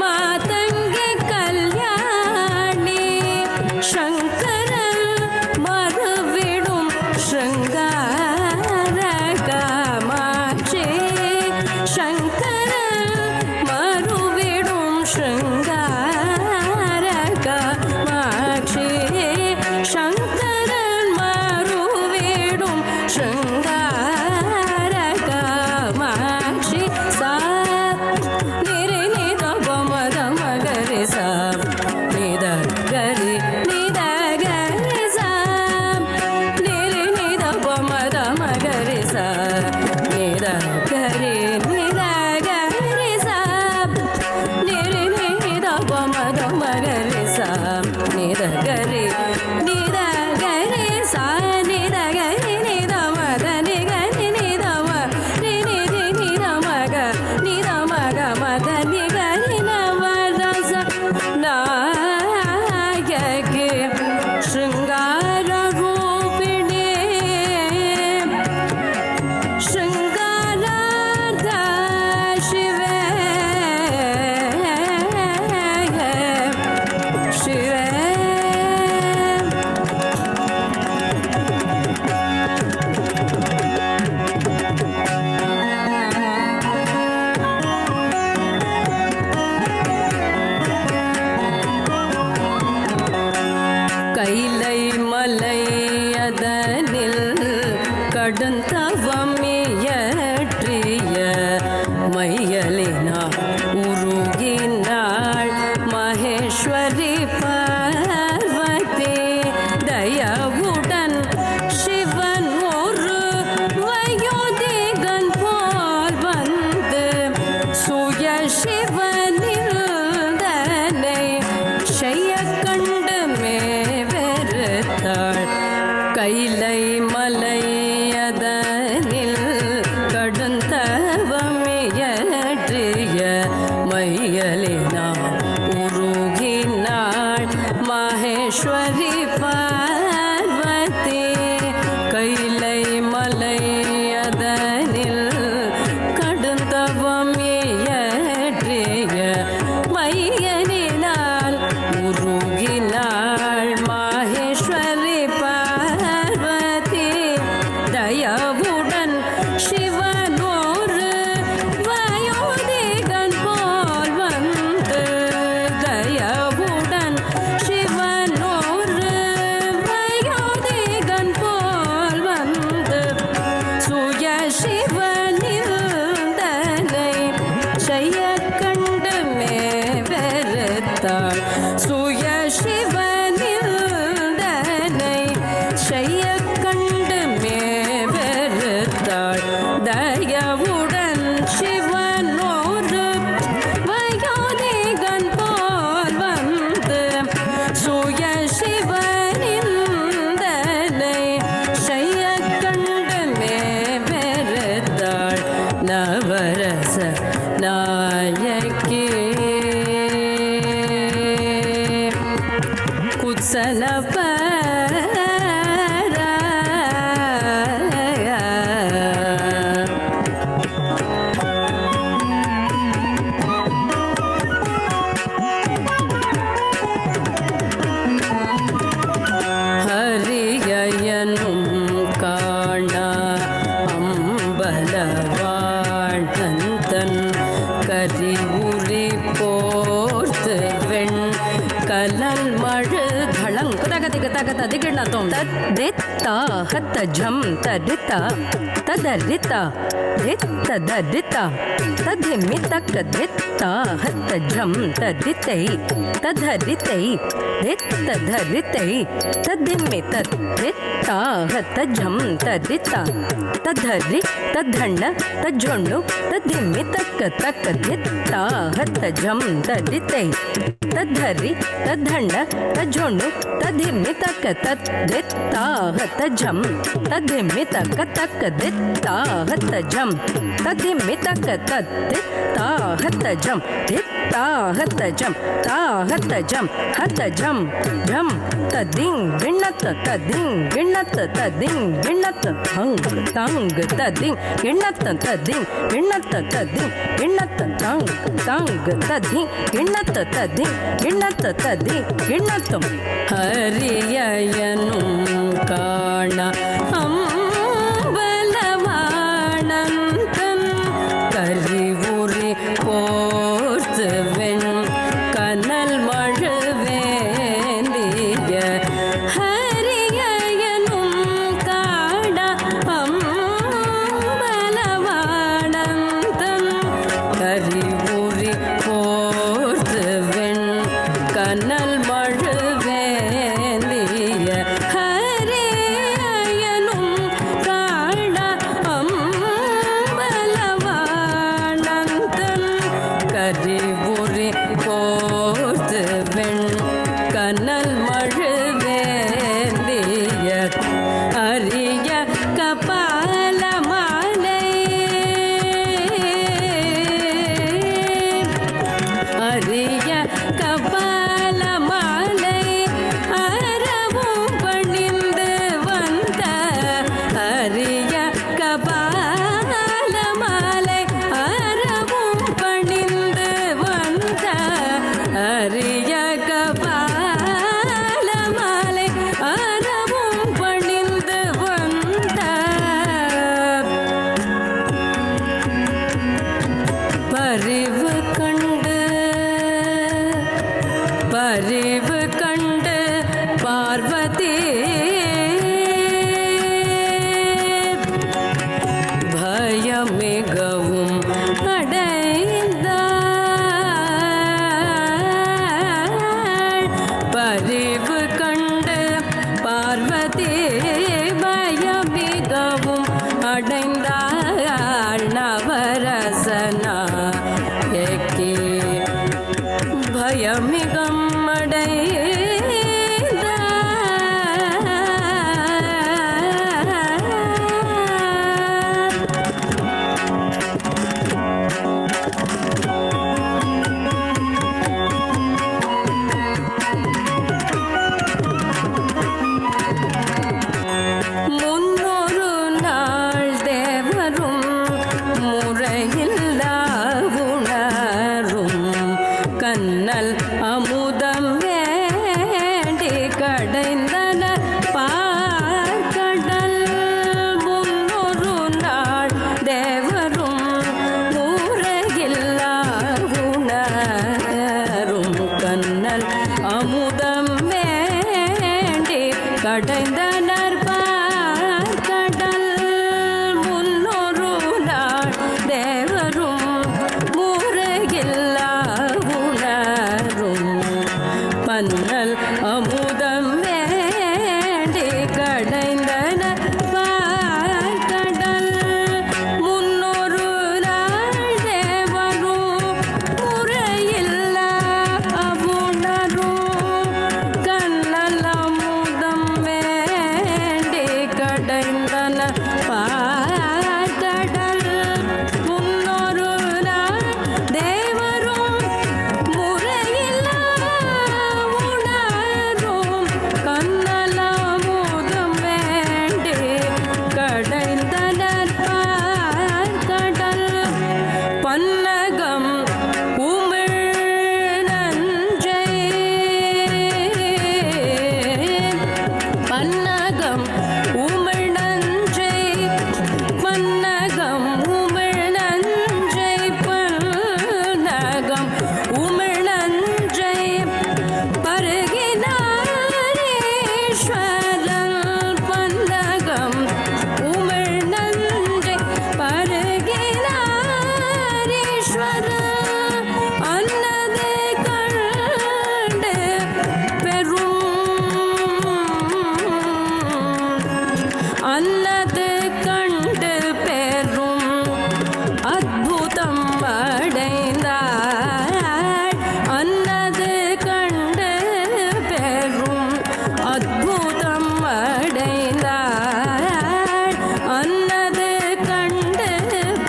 मातङ्गी कल्याणी शङ्कर मरुविडुं शृङ्गार कामाक्षी शङ्कर मरुविडुं शृङ्गार कामाक्षी शङ्कर मरुविडुं शृङ्गार कामाक्षी सा निरि निद गमद मगरि सा निद गरि सा निरि निद गमद मगरि सा निद गरि सा निरि निद गमद मगरि सा निद गरि सा निद गरि निद मद नि गरि निद म रि नि रि निद मग निद मग मद नि गरि नव रस नायके शृङ्गार रूपिणी शृङ्गारार्ध शिवे शिवे கைலை மலையதனில் கடுந்தவமியற்றிய மையலினா உருகினாள் மகேஸ்வரி பார்வதி தயவுடன் சிவன் ஒரு வயோதிகன் போல் வந்து சுய சிவனில் தன்னை செய்ய கண்டு மேவெறுத்தாள் கைலை மலையதனில் கடுந்தவமியற்றிய மையலினா உருகினாள் மகேஸ்வரி பார்வதி கைலை மலையதனில் கடுந்தவமியற்றிய மையலினால் உருகினாள் மகேஸ்வரி பார்வதி तदिगणतुं तद्रिता हतझं तरिता तदरिता तदरिता तद्धिमितकधिता हतझं तदितै तधरितै तधरितै तद्धिमितरिता हतझं तरिता तधरि तद्धण्ड तज्झोण्डु तद्धिमितकतकधिता हतझं तरितै तद्धरि तद्धण्ड तज्झोण्डु तद्धिमितकतधिता हतझं तद्धिमितकतकधिता हतझं तद्धिमितकतधिता हतझं धिता हतझं ता हतझं हतझं झं तदिं गिण्णत तदिं गिण्णत तदिं गिण्णत हंग तंग तदिं गिण्णत तदिं गिण्णत तदिं गिण्णत तंग तंग तदिं गिण्णत तदिं गिण्णत तदिं गिण्णतुं हरिययनु काण अम्बलवाणन्तन करिवुरि पोर्तवेन कनल मळवेलिय हरिययनु काण अम्बलवाणन्तन करिवुरि पोर्तवेन कनल मळवेलिय हरिययनु काण अम्बलवाणन्तन करिवुरि पोर्तवेन कनल मळवेलिय अरिय कपालमाले अरिय कपालमाले अरवु पणिंदु वंद अरिय कपालमाले अरवु पणिंदु वंद अरिय कपालमाले अरवु पणिंदु वंद परिव कंड पार्वती भयमिगवुं अடைந்தாள் परिव कंड पार्वती भयमिगवुं अடைந்தாள் नवरसना एके भयमिगम् முன்னொரு நாள் தேவரும் முறையில்லா உணரும் கண்ணல் அமுதம் வேண்டி கடைந்தனர் பார்க்கடல் முன்னொரு நாள் தேவரும் முறையில்லா உணரும் கண்ணல் அமுதம் வேண்டி கடைந்தனர் பார்க்கடல் முன்னொரு நாள் தேவரும் முறையில்லா உணரும் பன்னல் அமுதம் வேண்டி கடைந்தனர் பார்க்கடல் முன்னொரு நாள் தேவரும் முறையில்லா உணரும் கண்ணல் அமுதம் வேண்டி அன்னது கண்டு பெறும் அத்புதம் அடைந்தாள் அன்னது கண்டு பெறும் அத்புதம் அடைந்தாள் அன்னது கண்டு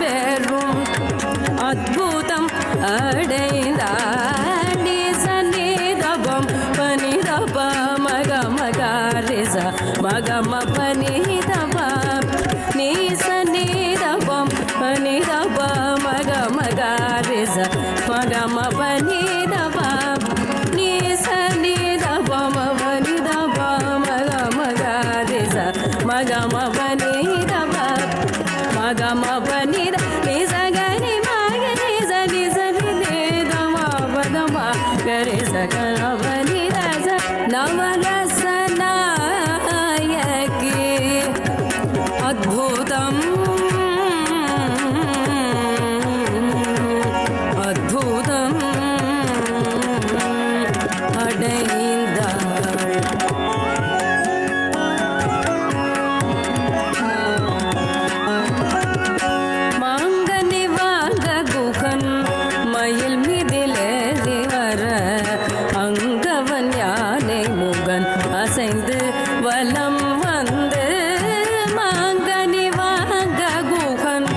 பெறும் அத்புதம் அடைந்தாள் நிசனிதபம் பனிதப மக மகாரிச மகம பனிதபம் நிசனிதபம் பனிதப மக மகாரிச மகம பனிதபம் நிசனிதபம் பனிதப மக மகாரிச மகம பனிதபம் மகம பனித நிசகரி மகரி சரி சரி தேதமா பதமா கரி சகவனி ரச நவரச நாயகி அத்புதம் அத்புதம் அடைந்தாள் மாங்கனி வாங்க குகன் மயில் மிதிலேறி வர அங்கவன் யானை முகன் அசைந்து வலம் வந்து மாங்கனி வாங்க குகன்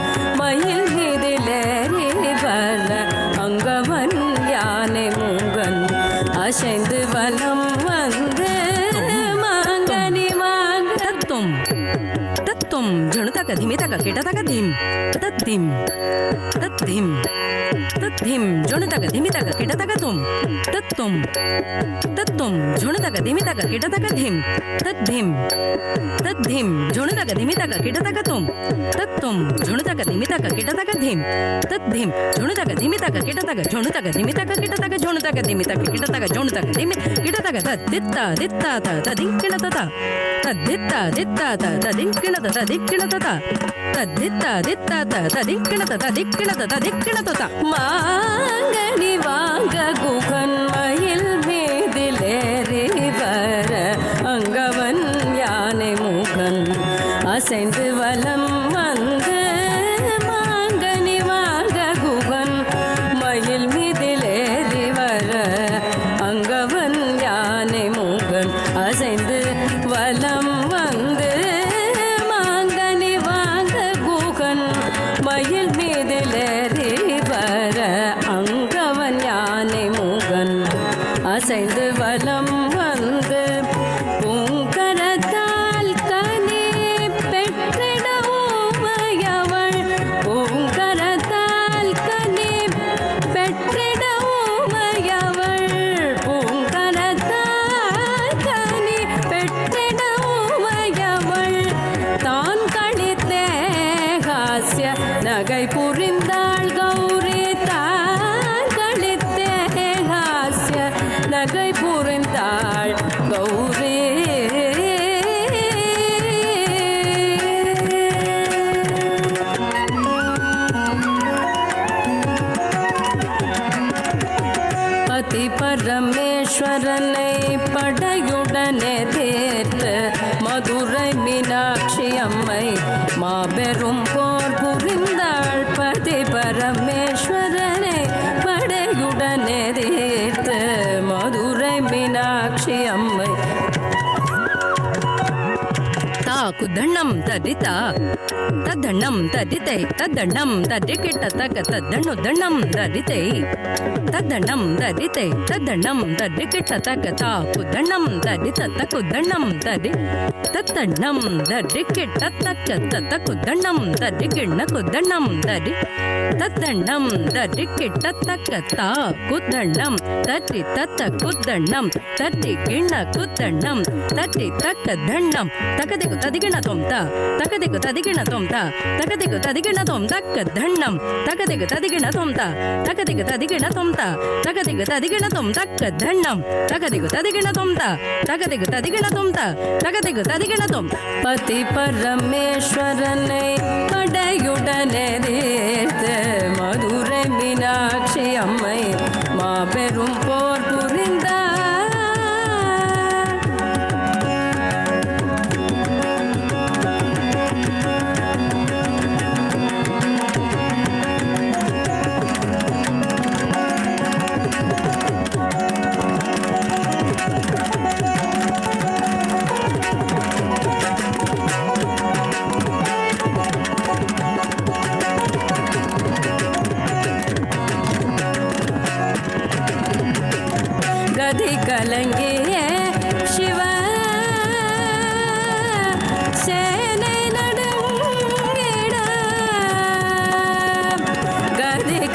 மயில் மிதிலேறி வர அங்கவன் யானை முகன் அசைந்து வலம் வந்து மாங்கனி வாங்க தத்தும் தத்தும் ஜணுதக ಧಿಮಿತಕ ಕಿಟತಕ ಧಿಂ ತದ್ಧಿಂ ತದ್ಧಿಂ ತದ್ಧಿಂ ಜುಣುತಕ ಧಿಮಿತಕ ಕಿಟತಕ ತುಂ ತತ್ತುಂ ತತ್ತುಂ ಜುಣುತಕ ಧಿಮಿತಕ ಕಿಟತಕ ಧಿಂ ತದ್ಧಿಂ ತದ್ಧಿಂ ಜುಣುತಕ ಧಿಮಿತಕ ಕಿಟತಕ ತುಂ ತತ್ತುಂ ಜುಣುತಕ ಧಿಮಿತಕ ಕಿಟತಕ ಧಿಂ ತದ್ಧಿಂ ಜುಣುತಕ ಧಿಮಿತಕ ಕಿಟತಕ ಜುಣುತಕ ಧಿಮಿತಕ ಕಿಟತಕ ಜುಣುತಕ ಧಿಮಿತಕ ಕಿಟತಕ ಜುಣುತಕ ಧಿಮಿ ಕಿಟತಕ ತದ್ದಿತ್ತ ದಿತ್ತ ತದಿಂಕಿಣ ತತ ತದ್ದಿತ್ತ ದಿತ್ತ ತದಿಂಕಿಣ ತದಿಕ್ಕಿಣ ತತ ತದ್ದಿತ್ತ ದಿತ್ತ ತದಿಂಕಿಣ ತದಿಕ್ಕಿಣ ತದಿಕ್ಕಿಣ ತತ மாங்கனி வாங்க குகன் மயில் மீதிலேறி வர அங்கவன் யானை முகன் அசைந்து வலம் வந்து மாங்கனி வாங்க குகன் மயில் மீதிலேறி வர அங்கவன் யானை முகன் அசைந்து வலம் வந்து மாங்கனி வாங்க குகன் மயில் மீதிலேறி வர அங்கவன் யானை முகன் அசைந்து வலம் வந்து பூங்கரத்தால் கனி பெற்றிட ஊமையவள் பூங்கரத்தால் கனி பெற்றிட ஊமையவள் பூங்கரத்தால் கனி பெற்றிட ஊமையவள் தான் கழித்தே ஹாஸ்ய நகை புரிந்தாள் கௌரி தான் கழித்தே ஹாஸ்ய நகை புரிந்தாள் கௌரி பதி பரமேஸ்வரனை படையுடனே தேர்த்து மதுரை மீனாட்சி அம்மை மாபெரும் போர் புரிந்தாள் பதி பரமேஸ்வரனை படையுடனே தேர்த்து மதுரை மீனாட்சி அம்மை குதண்ணம் தரித ததண்ணம் தரிதை ததண்ணம் தரிக்கிட்ட தக ததண்ணு தண்ணம் தரிதை ததண்ணம் தரிதை ததண்ணம் தரிக்கிட்ட தக தா குதண்ணம் தரித தகுதண்ணம் தரி தத்தண்ணம் தரிக்கிட்ட தக்க தத்த குதண்ணம் தரிக்கிண்ண குதண்ணம் தரி தத்தண்ணம் தரிக்கிட்ட தக்க தா குதண்ணம் தரி தத்த குதண்ணம் தரி கிண்ண குதண்ணம் தரி தக்க தண்ணம் தகதிகு ததிகிண தொம்த தகதிகு ததிகிண தொம்த தகதிகு ததிகிண தொம் தக்க தண்ணம் தகதிகு ததிகிண தொம்த தகதிகு ததிகிண தொம்த தகதிகு ததிகிண தொம் தக்க தண்ணம் தகதிகு ததிகிண தொம்த தகதிகு ததிகிண தொம்த தகதிகு ததிகிண தொம் பதி பரமேஸ்வரனை படையுடனே தேர்த்து மதுரை மீனாட்சி அம்மை மாபெரும் போர் புரிந்தார்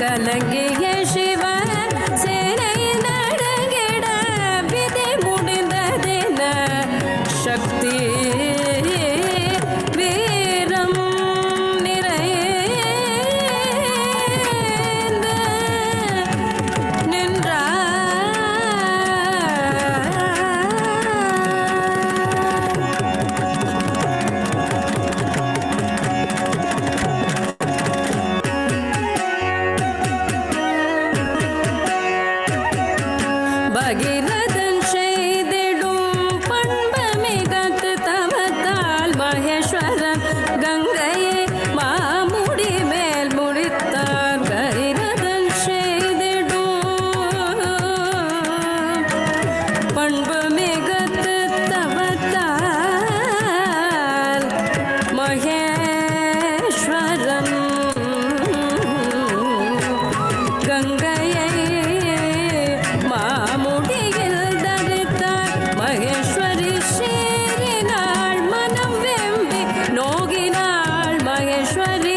கலங்கிய சிவ சேனை நடங்கிட விதி முடிந்ததென சக்தி வீரம் நிறைந்த நின்றார். பகீரதன் செய்திடும் பண்பு மிகத்து தவத்தால் மகேஸ்வரன் கங்கையை மாமுடி மேல் முடித்தார். பகீரதன் செய்திடும் பண்பு மிகத்து தவத்தால் மகேஸ்வரன் கங்கையை மாமுடியில் தரித்தார். மகேஸ்வரி சீறினாள் மனம் வெம்பி நோகினாள். மகேஸ்வரி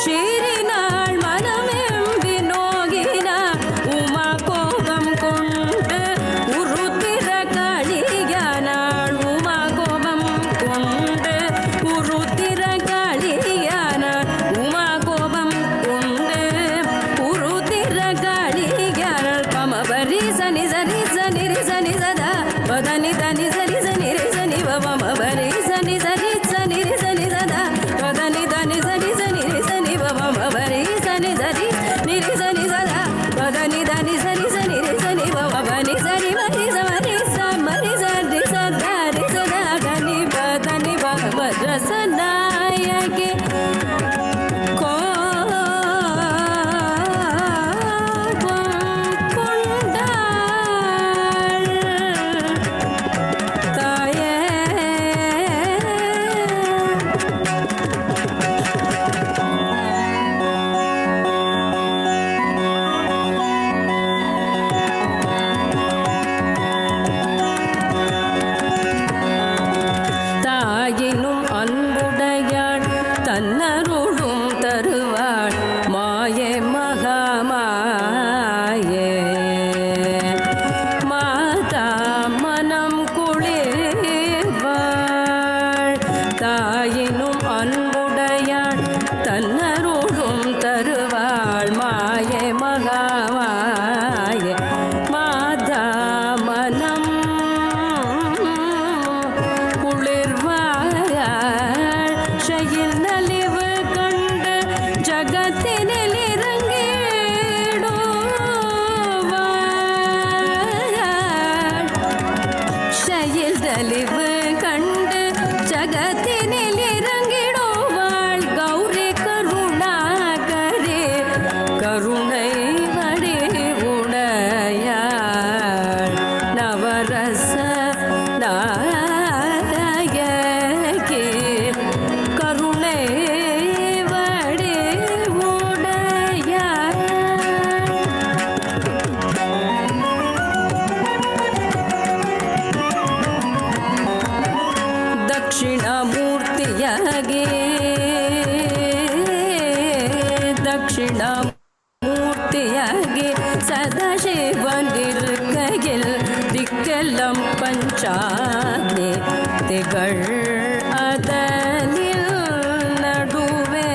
சீறினாள் மனம் வெம்பி நோகினாள். உமா கோபம் கொண்டு உருத்திர காளியானாள். உமா கோபம் கொண்டு உருத்திர காளியானாள். உமா கோபம் கொண்டு உருத்திர காளியானாள். பமபரி சனி சனி சனி ரி சனி சதா பதனி தனி சனி சனி ரி சனி பமபரி சனி சனி சனி ரி சனி சதா பதனி தனி சனி சனி ரி சனி பமபரி சனி சனி நிரி சனி சதா பதனி தனி சனி சனி ரி சனி பமபரி சனி மரி சமரி சமரி சரி சதா ரி சதா கனி பதனி பமரசநாயகி தாயினும் அன்புடையாள் தன்னருளும் தருவாள் மாயே மகாமாயே மாதா மனம் குளிர்வாள். தாயினும் அன்புடையாள் தன்னருளும் தருவாள் மாயே மகாமாயே மாதா மனம் குளிர்வாள். ஷையில் நலிவு கண்டு ஜகத்தினில் இறங்கிடுவாள். ஷையில் நலிவு கண்டு ஜகத்தினில் இறங்கிடுவாள். கௌரி கருணாகரி கருணை வடி உடையாள். நவரச நாயகி கருணை வடி உடையாள். ದಕ್ಷಿಣಾಮೂರ್ತಿಯಾಗಿ ದಕ್ಷಿಣಾಮೂರ್ತಿಯಾಗಿ ಸದಾಶಿವನಿರುக்கையில் திக்கெல்லாம் பஞ்சாக்னி திகழ் அதனில் நடுவே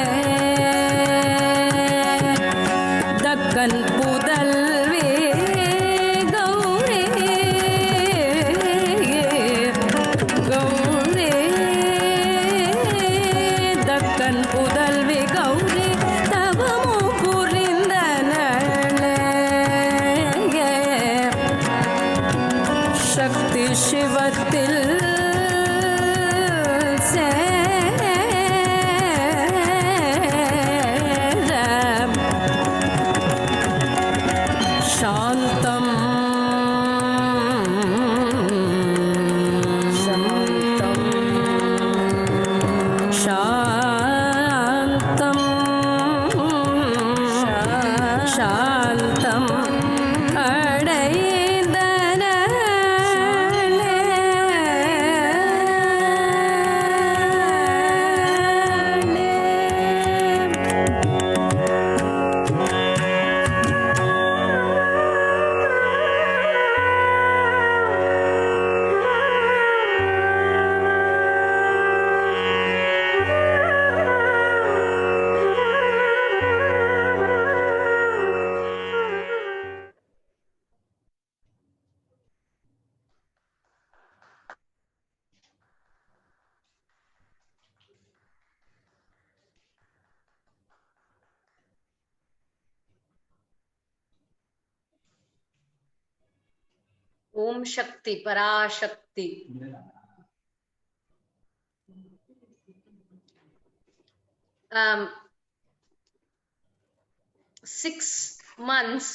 தக்கன் புதல்வி கௌரி கௌரி தக்கன் புதல்வி கௌரி தவமு புரிந்த சக்தி சிவத்தில் சாந்தம் சாந்தம் சாந்தம் சாந்தம் அடைந்தன Om Shakti, Parashakti. 6 months,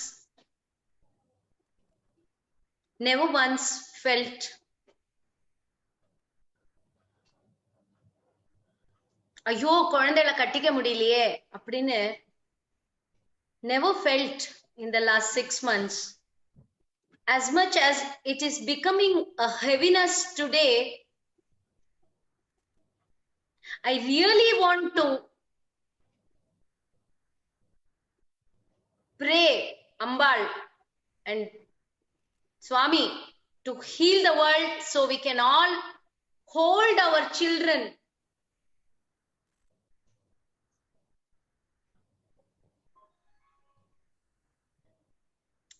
never once felt ஐயோ குழந்தைகளை கட்டிக்க முடியலையே அப்படின்னு never felt in the last 6 months. As much as it is becoming a heaviness today, I really want to pray Ambal and Swami to heal the world so we can all hold our children.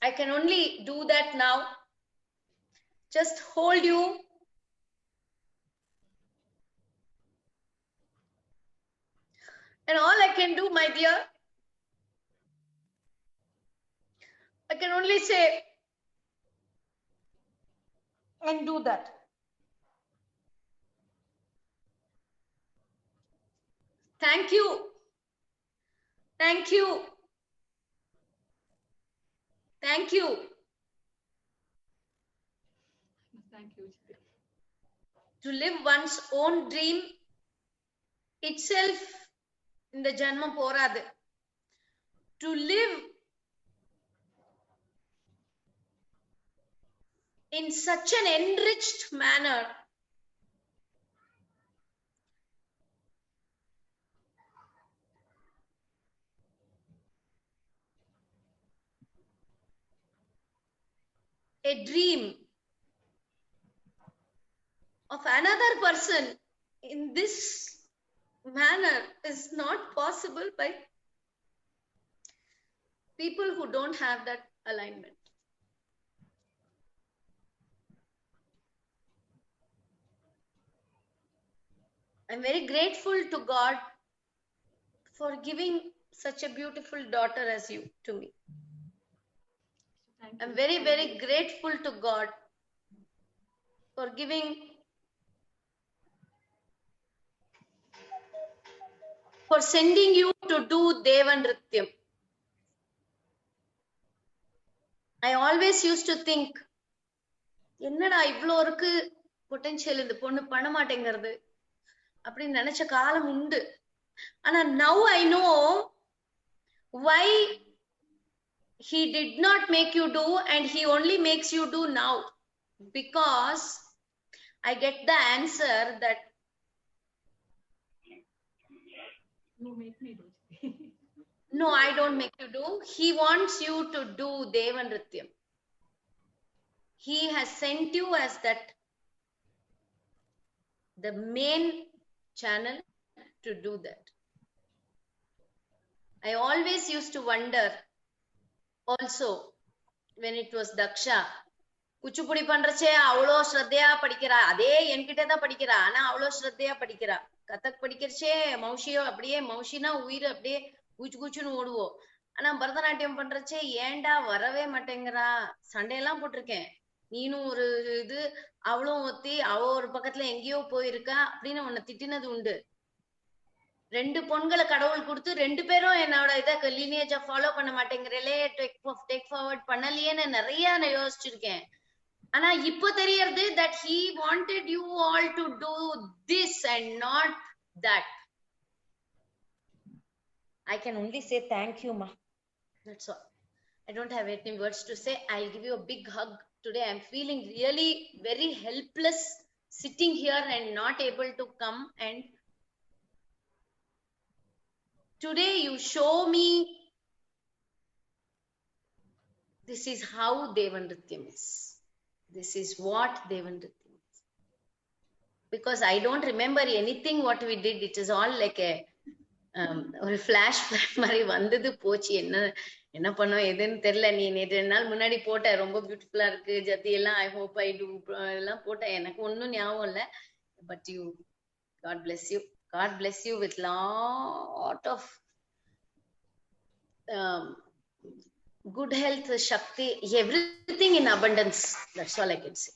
I can only do that now. Just hold you. And all I can do, my dear, I can only say and do that. Thank you. Thank you. Thank you. Thank you. To live one's own dream itself in the janma poradu. To live in such an enriched manner, a dream of another person in this manner is not possible by people who don't have that alignment. I'm very grateful to God for giving such a beautiful daughter as you to me. Thank I'm you. very, very grateful to God for giving, for sending you to do Deva Nrityam. I always used to think, என்னடா இவ்ளோ இருக்கு potential இந்த பொண்ணு பண்ண மாட்டேங்கிறது அப்படின்னு நினைச்ச காலம் உண்டு. ஆனா now I know why he did not make you do and he only makes you do now, because I get the answer that You make me do. no, I don't make you do. He wants you to do Deva Nrityam. He has sent you as that, the main channel to do that. I always used to wonder also when it was Daksha, Kuchipudi பண்றச்சே அவ்வளோ ஸ்ரத்தையா படிக்கிறா, அதே என்கிட்ட தான் படிக்கிறா, ஆனா அவ்வளோ ஸ்ரத்தையா படிக்கிறா. கதக் படிக்கிறச்சே மௌஷியோ அப்படியே மௌஷினா உயிர் அப்படியே கூச்சு கூச்சுன்னு ஓடுவோம். ஆனா பரதநாட்டியம் பண்றச்சே ஏன்டா வரவே மாட்டேங்கிறா, சண்டையெல்லாம் போட்டிருக்கேன். நீனும் ஒரு இது அவளும் ஒத்தி, அவ ஒரு பக்கத்துல எங்கேயோ போயிருக்கா அப்படின்னு உன்னை திட்டினது உண்டு. 2 பொண்களை கடவுள் கொடுத்து 2 பேரும் என்னோட இதை லீனியேஜ ஃபாலோ பண்ண மாட்டேங்கிறே, டேக் ஃபார்வர்ட் பண்ணலையேன்னு நிறைய நான் யோசிச்சிருக்கேன். ஆனா இப்ப தெரியறது that he wanted you all to do this and not that. I can only say thank you, ma. That's all. I don't have any words to say. I'll give you a big hug today. I'm feeling really very helpless sitting here and not able to come, and today you show me this is how Deva Nrityam is. This is what Deva Nrityam is. Because I don't remember anything what we did. It is all like a ஒரு flash மாதிரி வந்தது போச்சு. என்ன பண்ணோம் எதுன்னு தெரியல. நீ நேற்று 2 நாள் முன்னாடி போட்ட ரொம்ப பியூட்டிஃபுல்லா இருக்கு ஜதி எல்லாம், ஐ ஹோப் ஐ டூ எல்லாம் போட்ட, எனக்கு ஒன்னும் ஞாபகம் இல்லை. But you, God bless you. God bless you with lot of good health, Shakti, everything in abundance. That's all I can say.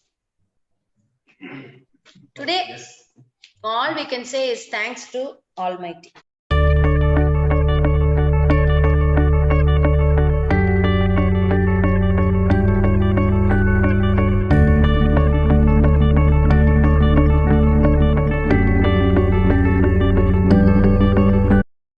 Today, all we can say is thanks to Almighty.